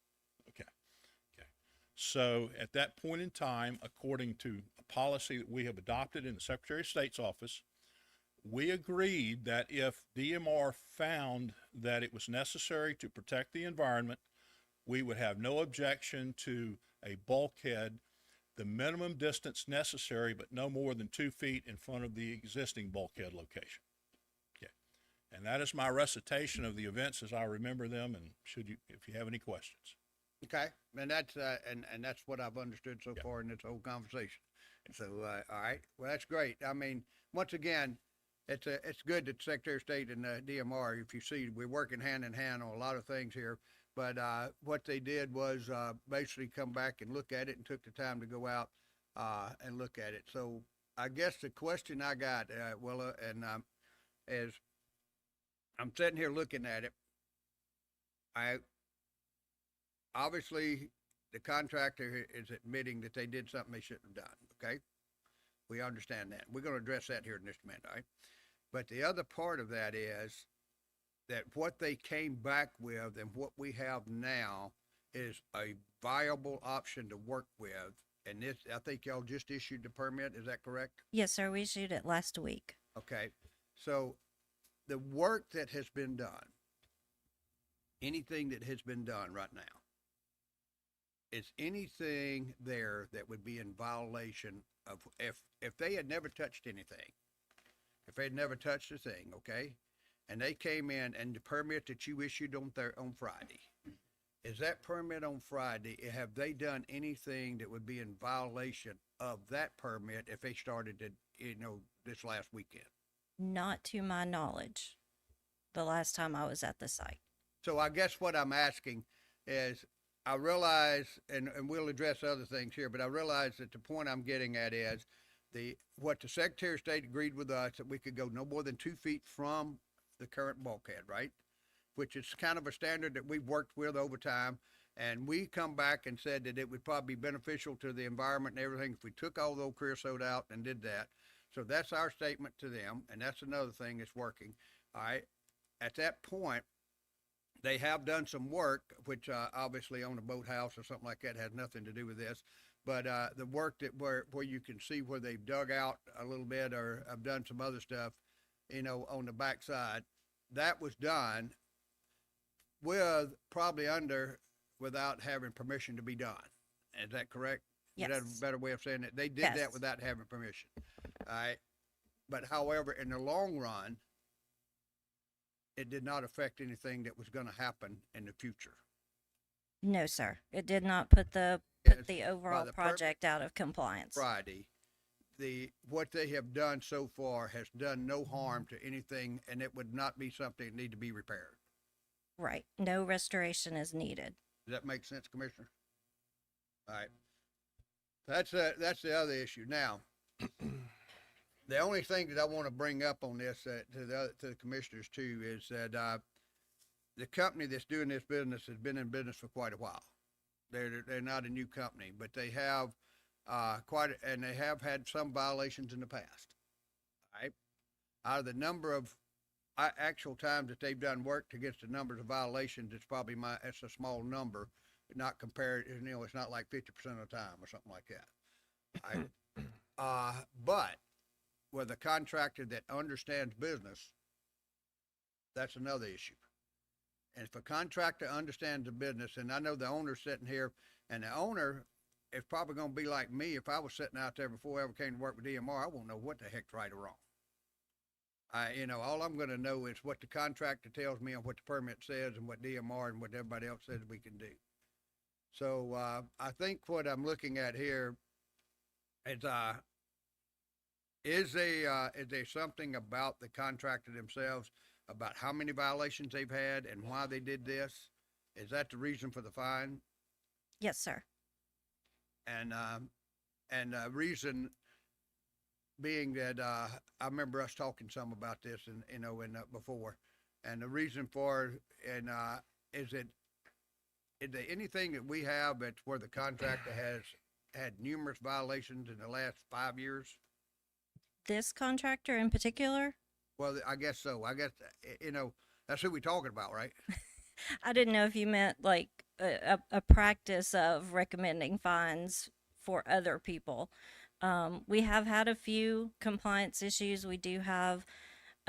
Okay. Okay. So at that point in time, according to a policy that we have adopted in the Secretary of State's office, We agreed that if DMR found that it was necessary to protect the environment, we would have no objection to a bulkhead, the minimum distance necessary, but no more than 2 feet in front of the existing bulkhead location. Okay. And that is my recitation of the events as I remember them, and if you have any questions. Okay, and that's and that's what I've understood so far in this whole conversation. So, all right, well, that's great. I mean, once again, it's good that Secretary of State and DMR, if you see, we're working hand in hand on a lot of things here. But what they did was basically come back and look at it and took the time to go out and look at it. So I guess the question I got, Willa, and is I'm sitting here looking at it. Obviously, the contractor is admitting that they did something they shouldn't have done, okay? We understand that. We're going to address that here in just a minute, all right? But the other part of that is that what they came back with and what we have now is a viable option to work with. And this, I think y'all just issued the permit, is that correct? Yes, sir. We issued it last week. Okay, so the work that has been done, anything that has been done right now, is anything there that would be in violation of, if they had never touched anything, if they had never touched a thing, okay, and they came in and the permit that you issued on Friday, is that permit on Friday, have they done anything that would be in violation of that permit if they started it, this last weekend? Not to my knowledge, the last time I was at the site. So I guess what I'm asking is, I realize, and we'll address other things here, but I realize that the point I'm getting at is what the Secretary of State agreed with us, that we could go no more than 2 feet from the current bulkhead, right? Which is kind of a standard that we've worked with over time. And we come back and said that it would probably be beneficial to the environment and everything if we took all the old creosote out and did that. So that's our statement to them. And that's another thing that's working. All right. At that point, they have done some work, which obviously on a boathouse or something like that has nothing to do with this. But the work that where you can see where they've dug out a little bit or have done some other stuff, on the backside, that was done with probably without having permission to be done. Is that correct? Yes. Is that a better way of saying it? They did Yes. that without having permission. All right. But however, in the long run, it did not affect anything that was going to happen in the future. No, sir. It did not put the overall the project out of compliance. Friday, what they have done so far has done no harm to anything, and it would not be something that need to be repaired. Right. No restoration is needed. Does that make sense, Commissioner? All right. That's the other issue. Now, the only thing that I want to bring up on this to the commissioners too is that the company that's doing this business has been in business for quite a while. They're not a new company, but they have and they have had some violations in the past. All right. Out of the number of actual times that they've done work against the numbers of violations, it's probably it's a small number, not compared. It's not like 50% of the time or something like that. All right. But with a contractor that understands business, that's another issue. And if a contractor understands the business, and I know the owner's sitting here, and the owner is probably going to be like me. If I was sitting out there before I ever came to work with DMR, I won't know what the heck's right or wrong. All I'm going to know is what the contractor tells me and what the permit says and what DMR and what everybody else says we can do. So I think what I'm looking at here is there something about the contractor themselves, about how many violations they've had and why they did this? Is that the reason for the fine? Yes, sir. And reason being that I remember us talking some about this and before, and the reason for is there anything that we have that's where the contractor has had numerous violations in the last 5 years? This contractor in particular? Well, I guess so. I guess that's who we're talking about, right? I didn't know if you meant like a practice of recommending fines for other people. We have had a few compliance issues. We do have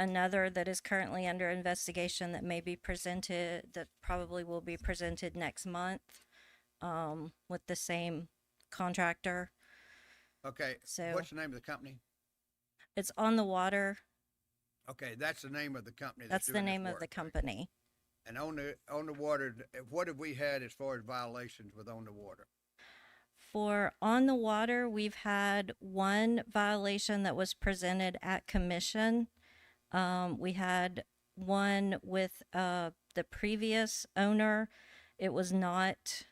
another that is currently under investigation that may be presented, that probably will be presented next month, with the same contractor. Okay, So- what's the name of the company? It's On the Water. Okay, that's the name of the company. That's the doing this name of work, the right? company. And on the water, what have we had as far as violations with on the water? For On the Water, we've had one violation that was presented at commission. We had one with the previous owner. It was not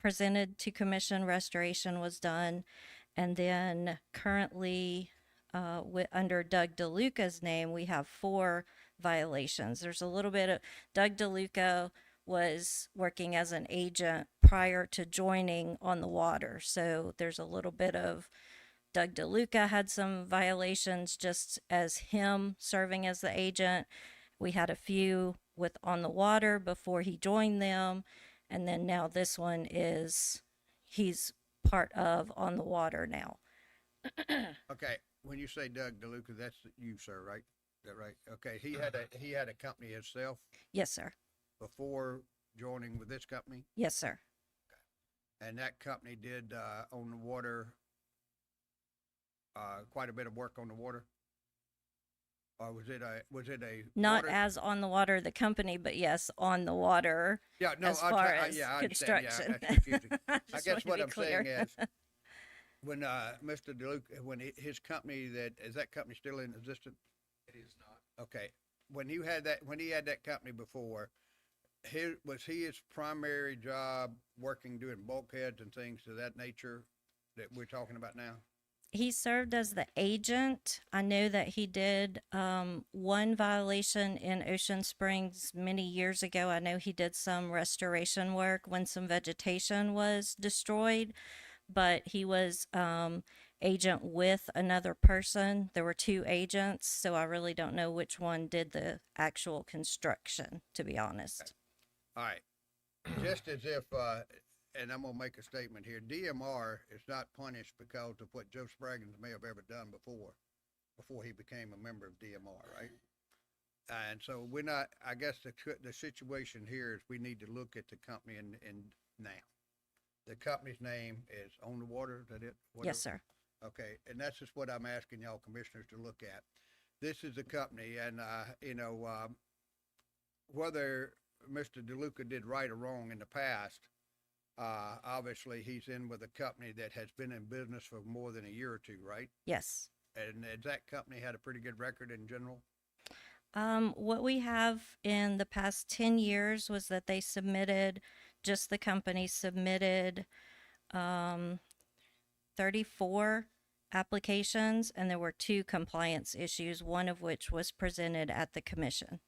presented to commission. Restoration was done. And then currently, under Doug DeLuca's name, we have 4 violations. There's a little bit of Doug DeLuca was working as an agent prior to joining On the Water. So there's a little bit of Doug DeLuca had some violations just as him serving as the agent. We had a few with On the Water before he joined them. And then now this one he's part of On the Water now. Okay, when you say Doug DeLuca, that's you, sir, right? Is that right? Okay, he had a company himself Yes, sir. before joining with this company, Yes, sir. and that company did on the water quite a bit of work on the water. Or was it a Not water? as On the Water, the company, but yes, On the Water. Yeah, no, as far as yeah, I understand. construction. Yeah, that's confusing. I Just guess wanted to what be I'm clear. saying is, when Mr. DeLuca, when his company, is that company still in existence? It is not. Okay, when he had that company before, was his primary job working doing bulkheads and things of that nature that we're talking about now? He served as the agent. I know that he did one violation in Ocean Springs many years ago. I know he did some restoration work when some vegetation was destroyed, but he was agent with another person. There were 2 agents, so I really don't know which one did the actual construction, to be honest. All right, just as if, and I'm gonna make a statement here, DMR is not punished because of what Joe Spraggins may have ever done before he became a member of DMR, right? And so we're not, I guess the situation here is we need to look at the company and now. The company's name is On the Water, is that it? Yes, sir. Okay, and that's just what I'm asking y'all commissioners to look at. This is the company, and, whether Mr. DeLuca did right or wrong in the past, obviously he's in with a company that has been in business for more than a year or 2, right? Yes. And has that company had a pretty good record in general? What we have in the past 10 years was that they submitted, just the company submitted 34 applications, and there were 2 compliance issues, one of which was presented at the commission.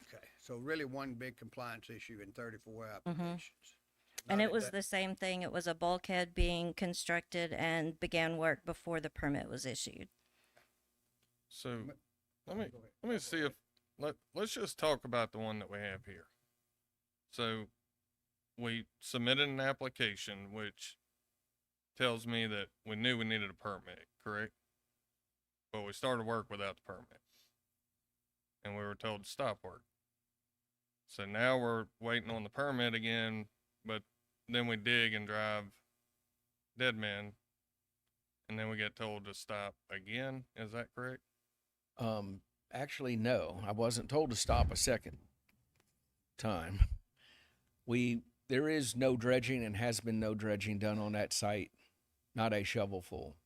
Okay, so really one big compliance issue in 34 applications. And Not it was that- the same thing. It was a bulkhead being constructed and began work before the permit was issued. So let me see if let's just talk about the one that we have here. So we submitted an application which tells me that we knew we needed a permit, correct? But we started work without the permit. And we were told to stop work. So now we're waiting on the permit again, but then we dig and drive dead men, and then we get told to stop again. Is that correct? Actually, no, I wasn't told to stop a second time. There is no dredging and has been no dredging done on that site, not a shovelful.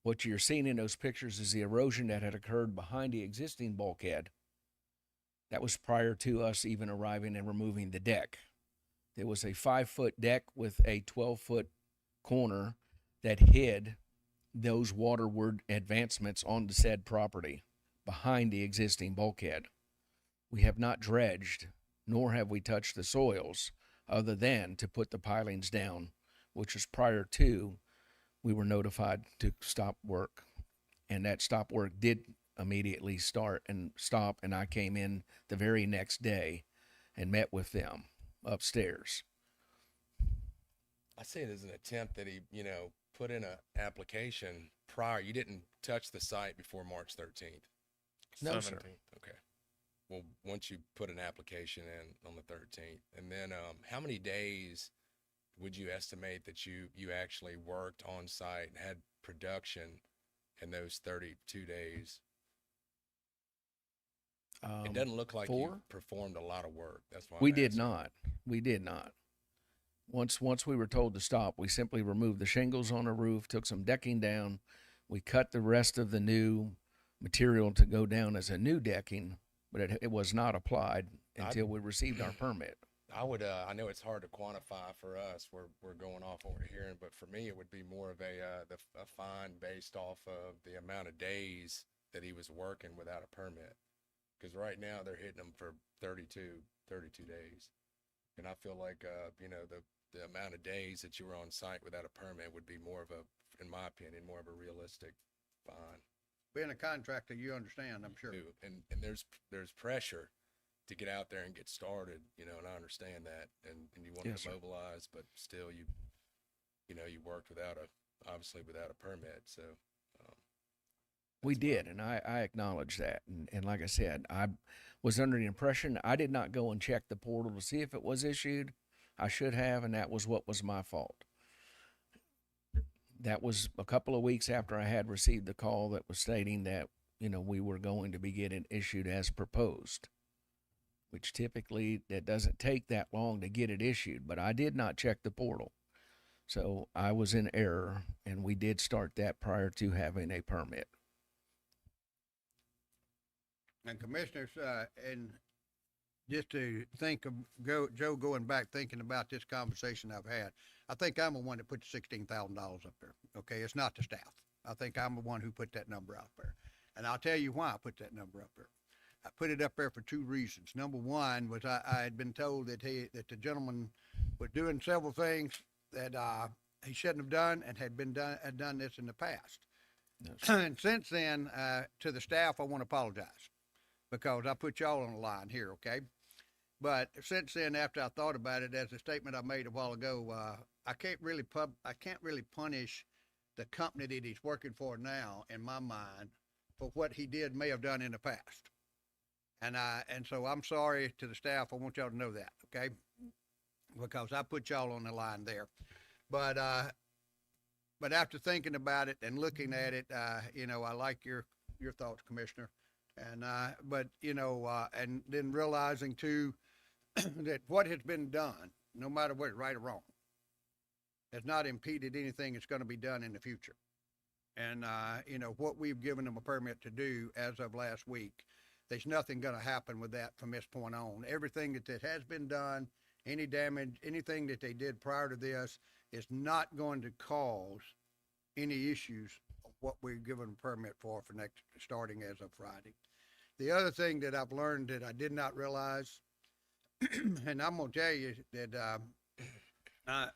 What you're seeing in those pictures is the erosion that had occurred behind the existing bulkhead. That was prior to us even arriving and removing the deck. There was a 5-foot deck with a 12-foot corner that hid those waterward advancements on the said property behind the existing bulkhead. We have not dredged, nor have we touched the soils, other than to put the pilings down, which was prior to we were notified to stop work. And that stop work did immediately start and stop, and I came in the very next day and met with them upstairs. I see it as an attempt that he, put in an application prior. You didn't touch the site before March 13th. No, sir. 17th. Okay. Well, once you put an application in on the 13th, and then how many days would you estimate that you actually worked on site and had production in those 32 days? It doesn't look like you 4? performed a lot of work. That's why We I'm did asking. not. We did not. Once we were told to stop, we simply removed the shingles on the roof, took some decking down. We cut the rest of the new material to go down as a new decking, but it was not applied until we received our permit. I would, I know it's hard to quantify for us. We're going off what we're hearing, but for me, it would be more of a fine based off of the amount of days that he was working without a permit. Because right now they're hitting them for 32 days. And I feel like, the amount of days that you were on site without a permit would be more of in my opinion, more of a realistic fine. Being a contractor, you understand, I'm sure. Too. And there's pressure to get out there and get started, and I understand that. And you want Yes, to sir. mobilize, but still you worked obviously without a permit. So, We did, and I acknowledge that. And like I said, I was under the impression I did not go and check the portal to see if it was issued. I should have, and that was what was my fault. That was a couple of weeks after I had received the call that was stating that, we were going to be getting issued as proposed, which typically that doesn't take that long to get it issued, but I did not check the portal. So I was in error, and we did start that prior to having a permit. And commissioners, and just to think of Joe going back thinking about this conversation I've had, I think I'm the one that put the $16,000 up there. Okay, it's not the staff. I think I'm the one who put that number out there, and I'll tell you why I put that number up there. I put it up there for 2 reasons. Number one was I had been told that the gentleman was doing several things that he shouldn't have done and had done this in the past. And since then, to the staff, I want to apologize because I put y'all on the line here, okay? But since then, after I thought about it, as a statement I made a while ago, I can't really punish the company that he's working for now, in my mind, for what he may have done in the past. And so I'm sorry to the staff. I want y'all to know that, okay? Because I put y'all on the line there. But after thinking about it and looking at it, I like your thoughts, Commissioner. And and then realizing too that what has been done, no matter what, right or wrong, has not impeded anything that's going to be done in the future. And what we've given them a permit to do as of last week, there's nothing going to happen with that from this point on. Everything that has been done, any damage, anything that they did prior to this is not going to cause any issues of what we've given a permit for starting as of Friday. The other thing that I've learned that I did not realize, and I'm going to tell you that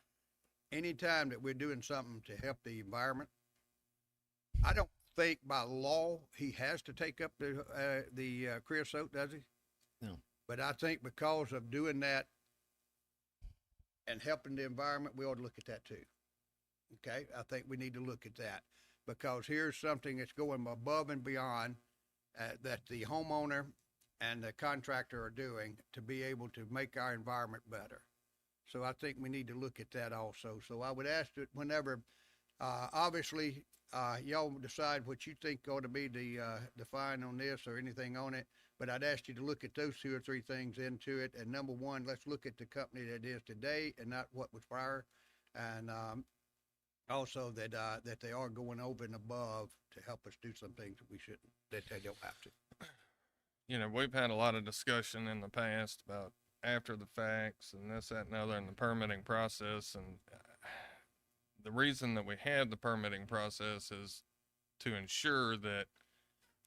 anytime that we're doing something to help the environment, I don't think by law he has to take up the creosote, does he? No. But I think because of doing that and helping the environment, we ought to look at that too. Okay, I think we need to look at that because here's something that's going above and beyond that the homeowner and the contractor are doing to be able to make our environment better. So I think we need to look at that also. So I would ask that whenever, obviously, y'all decide what you think ought to be the fine on this or anything on it, but I'd ask you to look at those 2 or 3 things into it. And number one, let's look at the company that is today and not what was prior. And also that they are going over and above to help us do some things that we shouldn't, that they don't have to. We've had a lot of discussion in the past about after the facts and this, that, and the other in the permitting process. And the reason that we have the permitting process is to ensure that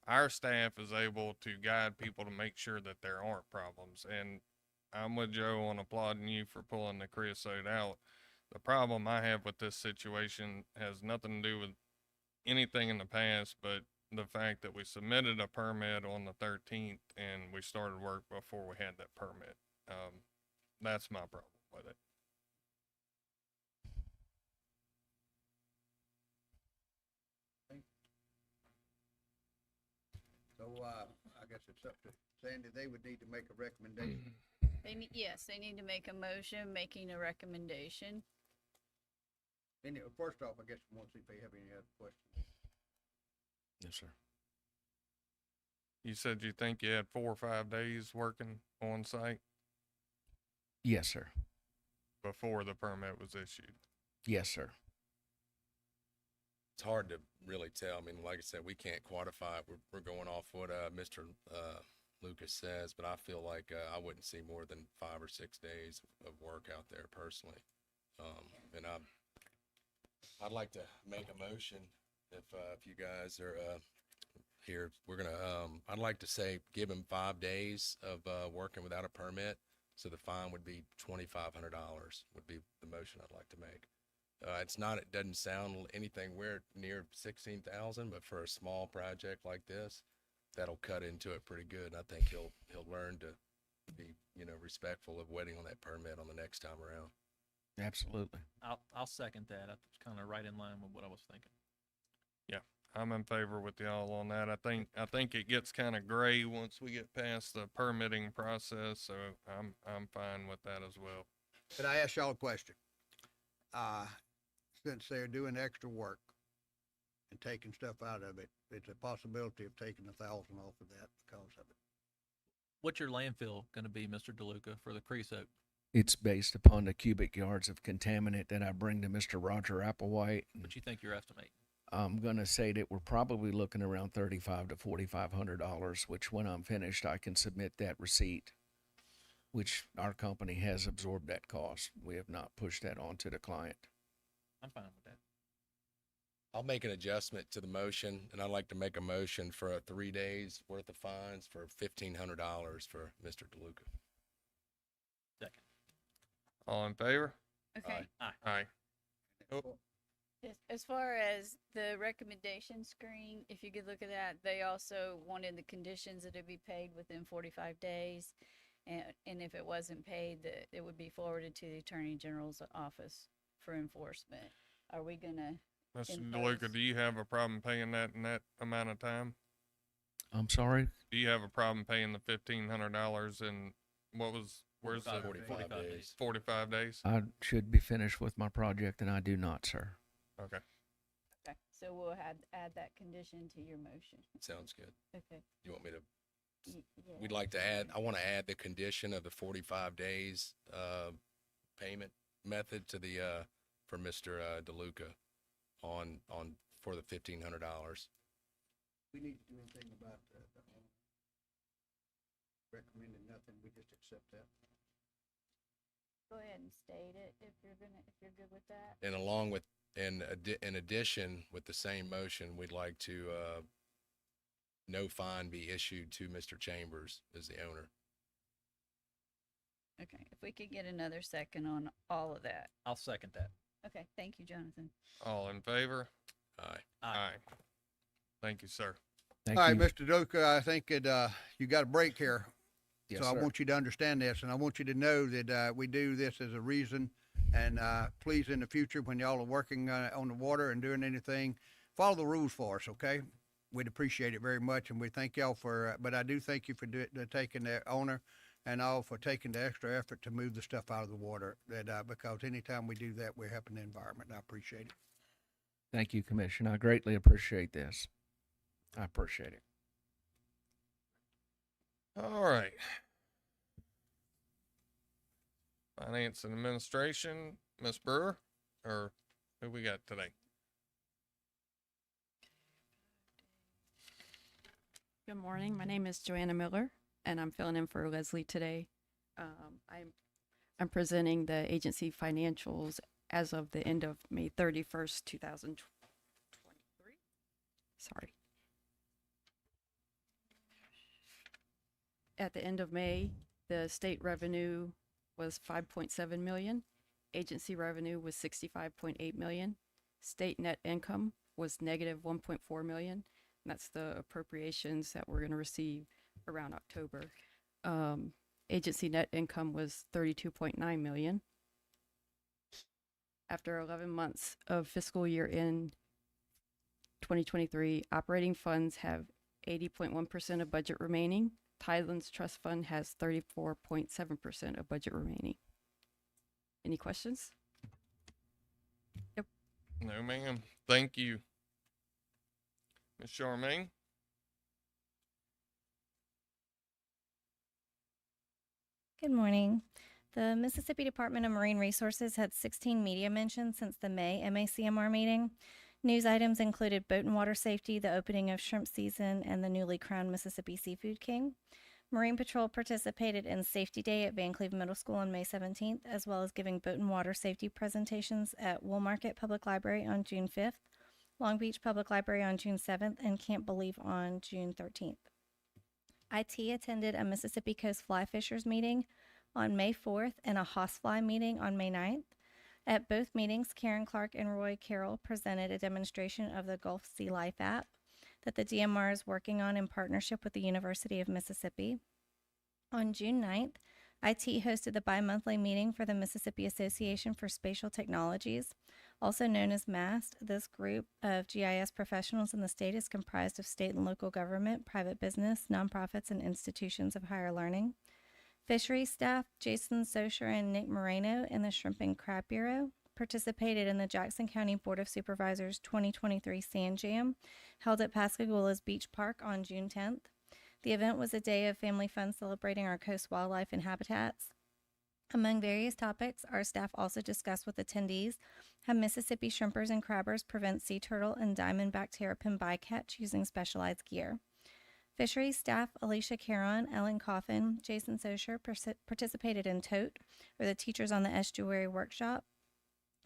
our staff is able to guide people to make sure that there aren't problems. And I'm with Joe on applauding you for pulling the creosote out. The problem I have with this situation has nothing to do with anything in the past, but the fact that we submitted a permit on the 13th and we started work before we had that permit. That's my problem with it. So guess it's up to Sandy. They would need to make a recommendation. Yes, they need to make a motion making a recommendation. And first off, I guess we want to see if they have any other questions. Yes, sir. You said you think you had 4 or 5 days working on site Yes, sir. before the permit was issued. Yes, sir. It's hard to really tell. I mean, like I said, we can't quantify it. We're going off what Mr. Lucas says, but I feel like I wouldn't see more than 5 or 6 days of work out there personally. And I'd like to make a motion if you guys are here. We're gonna. I'd like to say give him 5 days of working without a permit, so the fine would be $2,500. Would be the motion I'd like to make. It's not. It doesn't sound anything near 16,000, but for a small project like this, that'll cut into it pretty good. And I think he'll learn to be respectful of waiting on that permit on the next time around. Absolutely. I'll second that. That's kind of right in line with what I was thinking. Yeah, I'm in favor with y'all on that. I think it gets kind of gray once we get past the permitting process, so I'm fine with that as well. Could I ask y'all a question? Since they're doing extra work and taking stuff out of it, it's a possibility of taking 1,000 off of that because of it. What's your landfill going to be, Mr. DeLuca, for the Creosote? It's based upon the cubic yards of contaminant that I bring to Mr. Roger Applewhite. What you think you're estimating? I'm going to say that we're probably looking around $3,500 to $4,500, which when I'm finished, I can submit that receipt, which our company has absorbed that cost. We have not pushed that on to the client. I'm fine with that. I'll make an adjustment to the motion, and I'd like to make a motion for a 3 days worth of fines for $1,500 for Mr. DeLuca. Second. All in favor? Okay. Aye. Aye. As far as the recommendation screen, if you could look at that, they also wanted the conditions that it be paid within 45 days. And if it wasn't paid, that it would be forwarded to the Attorney General's office for enforcement. Are we gonna? Mr. impose- DeLuca, do you have a problem paying that in that amount of time? I'm sorry? Do you have a problem paying the $1,500 in where's the 45 days. 45 days? I should be finished with my project, and I do not, sir. Okay. Okay, so we'll add that condition to your motion. Sounds good. Okay. You want me to? Yeah. We'd like to add. I want to add the condition of the 45 days payment method to the for Mr. DeLuca on for the $1,500. We need to do anything about recommending nothing. We just accept that. Go ahead and state it if you're good with that. And along with, in addition, with the same motion, we'd like to, no fine be issued to Mr. Chambers as the owner. Okay, if we could get another second on all of that. I'll second that. Okay, thank you, Jonathan. All in favor? Aye. Aye. Thank you, sir. Thank All right, you. Mr. Duca, I think that you got a break here. Yes, So I sir. want you to understand this, and I want you to know that we do this as a reason. And please, in the future, when y'all are working on the water and doing anything, follow the rules for us, okay? We'd appreciate it very much, and we thank y'all for. But I do thank you for taking the owner and all for taking the extra effort to move the stuff out of the water. That because anytime we do that, we're helping the environment. And I appreciate it. Thank you, Commissioner. I greatly appreciate this. I appreciate it. All right. Finance and Administration, Ms. Brewer, or who we got today? Good morning. My name is Joanna Miller, and I'm filling in for Leslie today. I'm presenting the agency financials as of the end of May 31st, 2023. Sorry. At the end of May, the state revenue was 5.7 million. Agency revenue was 65.8 million. State net income was negative 1.4 million. And that's the appropriations that we're going to receive around October. Agency net income was 32.9 million. After 11 months of fiscal year end 2023, operating funds have 80.1% of budget remaining. Tidelands Trust Fund has 34.7% of budget remaining. Any questions? No, ma'am. Thank you. Ms. Charmaine? Good morning. The Mississippi Department of Marine Resources had 16 media mentions since the May MACMR meeting. News items included boat and water safety, the opening of shrimp season, and the newly crowned Mississippi Seafood King. Marine Patrol participated in Safety Day at Van Cleve Middle School on May 17th, as well as giving boat and water safety presentations at Woolmarket Public Library on June 5th, Long Beach Public Library on June 7th, and Camp Believe on June 13th. IT attended a Mississippi Coast Fly Fishers meeting on May 4th and a Hossfly meeting on May 9th. At both meetings, Karen Clark and Roy Carroll presented a demonstration of the Gulf Sea Life app that the DMR is working on in partnership with the University of Mississippi. On June 9th, IT hosted the bi-monthly meeting for the Mississippi Association for Spatial Technologies, also known as MAST. This group of GIS professionals in the state is comprised of state and local government, private business, nonprofits, and institutions of higher learning. Fisheries staff Jason Socher and Nick Moreno in the Shrimp and Crab Bureau participated in the Jackson County Board of Supervisors 2023 Sand Jam, held at Pascagoula's Beach Park on June 10th. The event was a day of family fun celebrating our coast wildlife and habitats. Among various topics, our staff also discussed with attendees how Mississippi shrimpers and crabbers prevent sea turtle and diamondback terrapin bycatch using specialized gear. Fisheries staff Alicia Caron, Ellen Coffin, Jason Socher participated in TOTE, or the Teachers on the Estuary Workshop.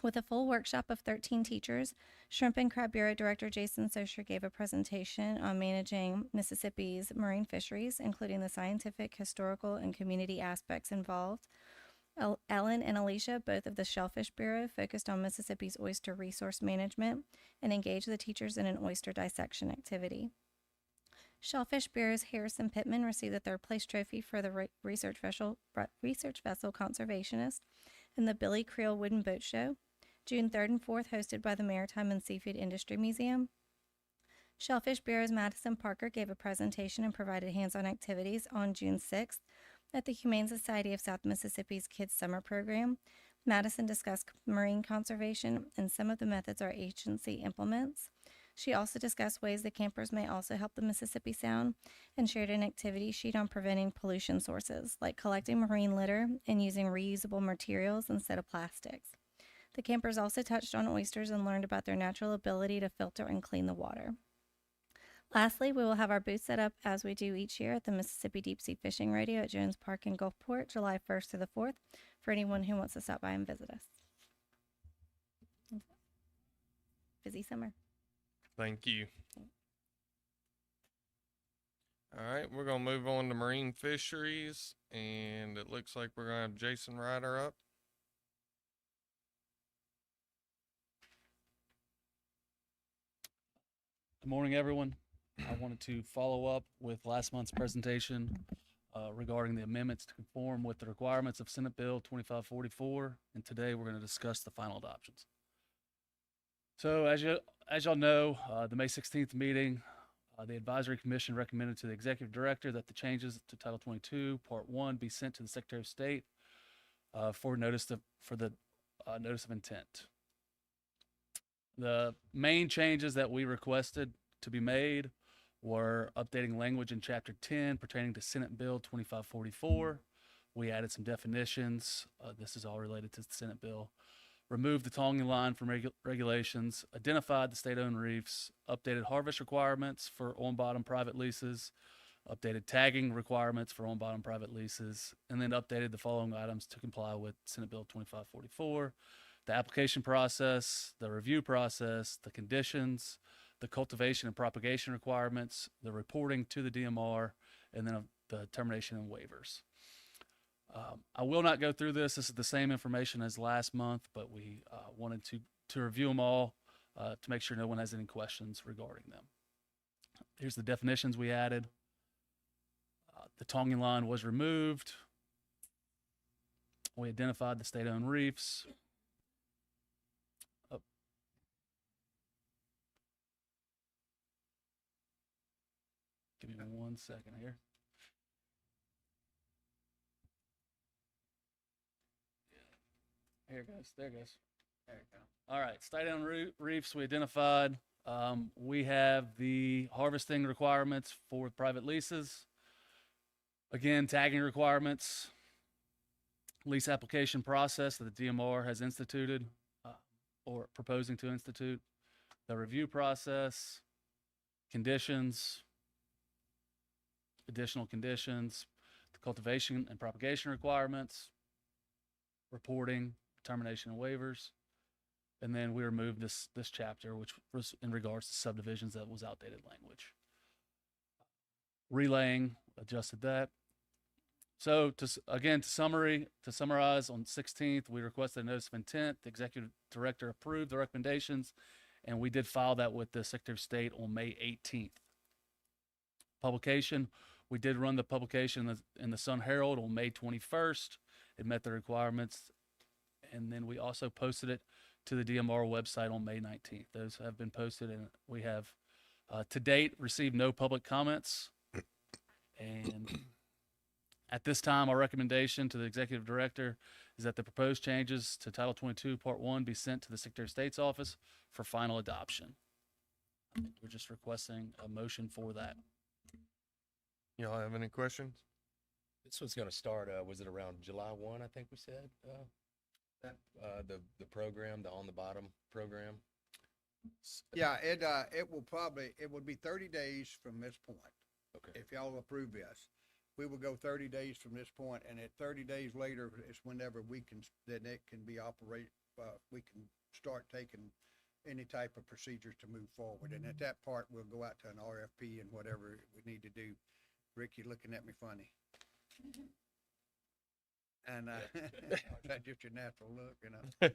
With a full workshop of 13 teachers, Shrimp and Crab Bureau Director Jason Socher gave a presentation on managing Mississippi's marine fisheries, including the scientific, historical, and community aspects involved. Ellen and Alicia, both of the Shellfish Bureau, focused on Mississippi's oyster resource management and engaged the teachers in an oyster dissection activity. Shellfish Bureau's Harrison Pittman received the third place trophy for the research vessel conservationist in the Billy Creel Wooden Boat Show, June 3rd and 4th, hosted by the Maritime and Seafood Industry Museum. Shellfish Bureau's Madison Parker gave a presentation and provided hands-on activities on June 6th at the Humane Society of South Mississippi's Kids Summer Program. Madison discussed marine conservation and some of the methods our agency implements. She also discussed ways that campers may also help the Mississippi Sound and shared an activity sheet on preventing pollution sources, like collecting marine litter and using reusable materials instead of plastics. The campers also touched on oysters and learned about their natural ability to filter and clean the water. Lastly, we will have our booth set up as we do each year at the Mississippi Deep Sea Fishing Rodeo at Jones Park in Gulfport, July 1st through the 4th, for anyone who wants to stop by and visit us. Busy summer. Thank you. All right, we're gonna move on to marine fisheries, and it looks like we're gonna have Jason Ryder up. Good morning, everyone. I wanted to follow up with last month's presentation regarding the amendments to conform with the requirements of Senate Bill 2544, and today we're going to discuss the final adoptions. So as y'all know, the May 16th meeting, the Advisory Commission recommended to the Executive Director that the changes to Title 22, Part 1 be sent to the Secretary of State for the notice of intent. The main changes that we requested to be made were updating language in Chapter 10 pertaining to Senate Bill 2544. We added some definitions. This is all related to the Senate bill. Removed the Tongue line from regulations, identified the state-owned reefs, updated harvest requirements for on-bottom private leases, updated tagging requirements for on-bottom private leases, and then updated the following items to comply with Senate Bill 2544. The application process, the review process, the conditions, the cultivation and propagation requirements, the reporting to the DMR, and then the termination and waivers. I will not go through this. This is the same information as last month, but we wanted to review them all to make sure no one has any questions regarding them. Here's the definitions we added. The Tongue line was removed. We identified the state-owned reefs. Give me 1 second here. Here it goes. There it goes. There you go. All right. Stay down reefs we identified. We have the harvesting requirements for private leases. Again, tagging requirements, lease application process that the DMR has instituted or proposing to institute, the review process, conditions, additional conditions, the cultivation and propagation requirements, reporting, termination and waivers. And then we removed this chapter, which was in regards to subdivisions, that was outdated language. Relaying, adjusted that. So to summarize, on 16th, we requested a notice of intent. The executive director approved the recommendations, and we did file that with the Secretary of State on May 18th. Publication, we did run the publication in the Sun Herald on May 21st. It met the requirements. And then we also posted it to the DMR website on May 19th. Those have been posted, and we have to date received no public comments. And at this time, our recommendation to the executive director is that the proposed changes to Title 22, Part 1 be sent to the Secretary of State's office for final adoption. I think we're just requesting a motion for that. Y'all have any questions? This one's going to start, was it around July 1, I think we said? The program, the On the Bottom program? Yeah, it would be 30 days from this point. Okay. If y'all approve this, we will go 30 days from this point, and at 30 days later is whenever then it can be we can start taking any type of procedures to move forward. And at that part, we'll go out to an RFP and whatever we need to do. Rick, you're looking at me funny. And that's just your natural look, you know.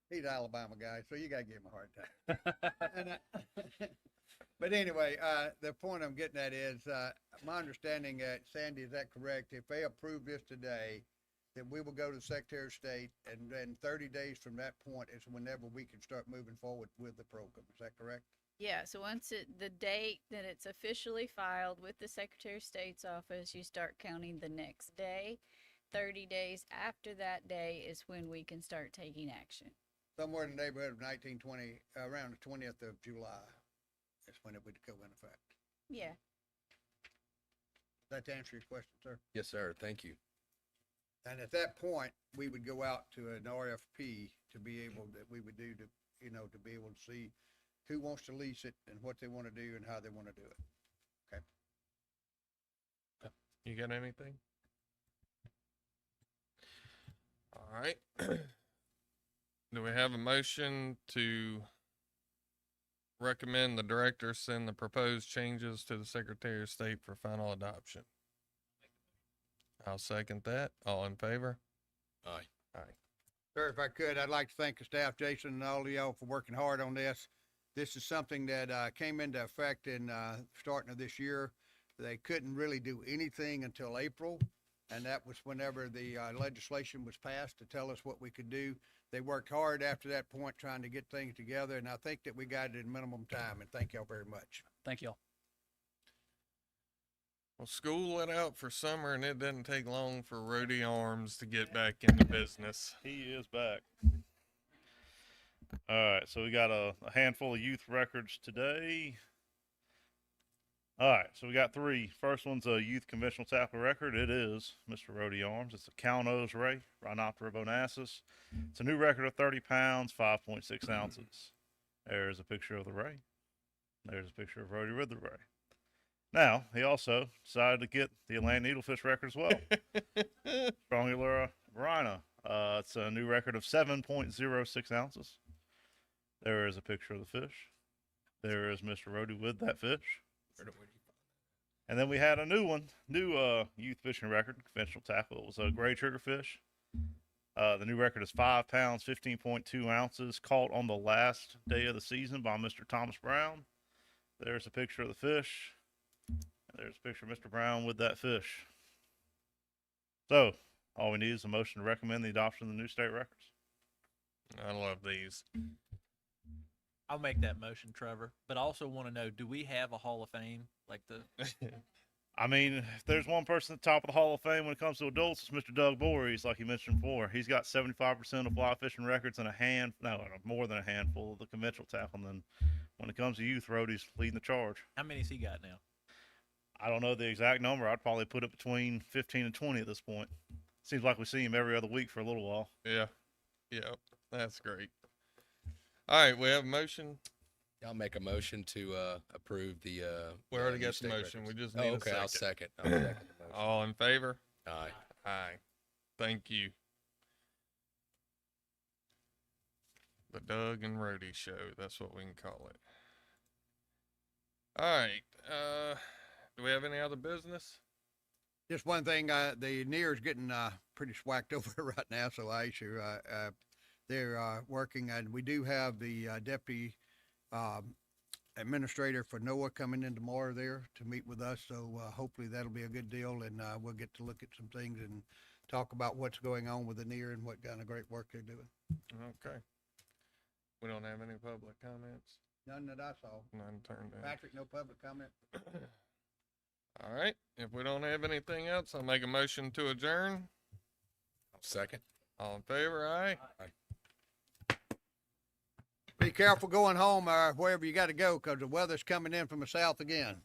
He's an Alabama guy, so you gotta give him a hard time. But anyway, the point I'm getting at is, my understanding, Sandy, is that correct? If they approve this today, then we will go to the Secretary of State, and then 30 days from that point is whenever we can start moving forward with the program. Is that correct? Yeah, so once the date that it's officially filed with the Secretary of State's office, you start counting the next day. 30 days after that day is when we can start taking action. Somewhere in the neighborhood of 1920, around the 20th of July is when it would go in effect. Yeah. Does that answer your question, sir? Yes, sir. Thank you. And at that point, we would go out to an RFP to be able, that we would do to, to be able to see who wants to lease it and what they want to do and how they want to do it. Okay. You got anything? All right. Do we have a motion to recommend the director send the proposed changes to the Secretary of State for final adoption? I'll second that. All in favor? Aye. Aye. Sir, if I could, I'd like to thank the staff, Jason, and all of y'all for working hard on this. This is something that came into effect in starting of this year. They couldn't really do anything until April, and that was whenever the legislation was passed to tell us what we could do. They worked hard after that point trying to get things together, and I think that we got it in minimum time, and thank y'all very much. Thank y'all. Well, school let out for summer, and it doesn't take long for Rody Arms to get back into business. He is back. All right, so we got a handful of youth records today. All right, so we got three. First one's a youth conventional tackle record. It is Mr. Rody Arms. It's a cow-nose ray, Rhinoptera bonassus. It's a new record of 30 pounds, 5.6 ounces. There's a picture of the ray. There's a picture of Rody with the ray. Now, he also decided to get the Atlantic needlefish record as well. Strongula rhina. It's a new record of 7.06 ounces. There is a picture of the fish. There is Mr. Rody with that fish. And then we had a new one, youth fishing record, conventional tackle. It was a gray triggerfish. The new record is 5 pounds, 15.2 ounces, caught on the last day of the season by Mr. Thomas Brown. There's a picture of the fish. There's a picture of Mr. Brown with that fish. So, all we need is a motion to recommend the adoption of the new state records. I love these. I'll make that motion, Trevor. But I also want to know, do we have a Hall of Fame? Like the I mean, if there's one person at the top of the Hall of Fame when it comes to adults, it's Mr. Doug Voorhees, like you mentioned before. He's got 75% of fly fishing records and more than a handful of the conventional tackle. And then when it comes to youth, Rhodey's leading the charge. how many's he got now? I don't know the exact number. I'd probably put it between 15 and 20 at this point. Seems like we see him every other week for a little while. Yeah. Yep. That's great. All right. We have a motion. I'll make a motion to approve the. We already new got the state motion. records. We just Oh, need a okay, I'll second. second. I'll second the motion. All in favor? Aye. Aye. Thank you. The Doug and Rhodey show. That's what we can call it. All right. Do we have any other business? Just one thing, the NER's getting pretty swacked over right now, so I issue they're working, and we do have the deputy administrator for NOAA coming in tomorrow there to meet with us. So hopefully that'll be a good deal, and we'll get to look at some things and talk about what's going on with the NER and what kind of great work they're doing. Okay. We don't have any public comments. None that I saw. None turned in. Patrick, no public comment. All right. If we don't have anything else, I'll make a motion to adjourn. I'll second. All in favor? Aye. Be careful going home or wherever you got to go, because the weather's coming in from the south again.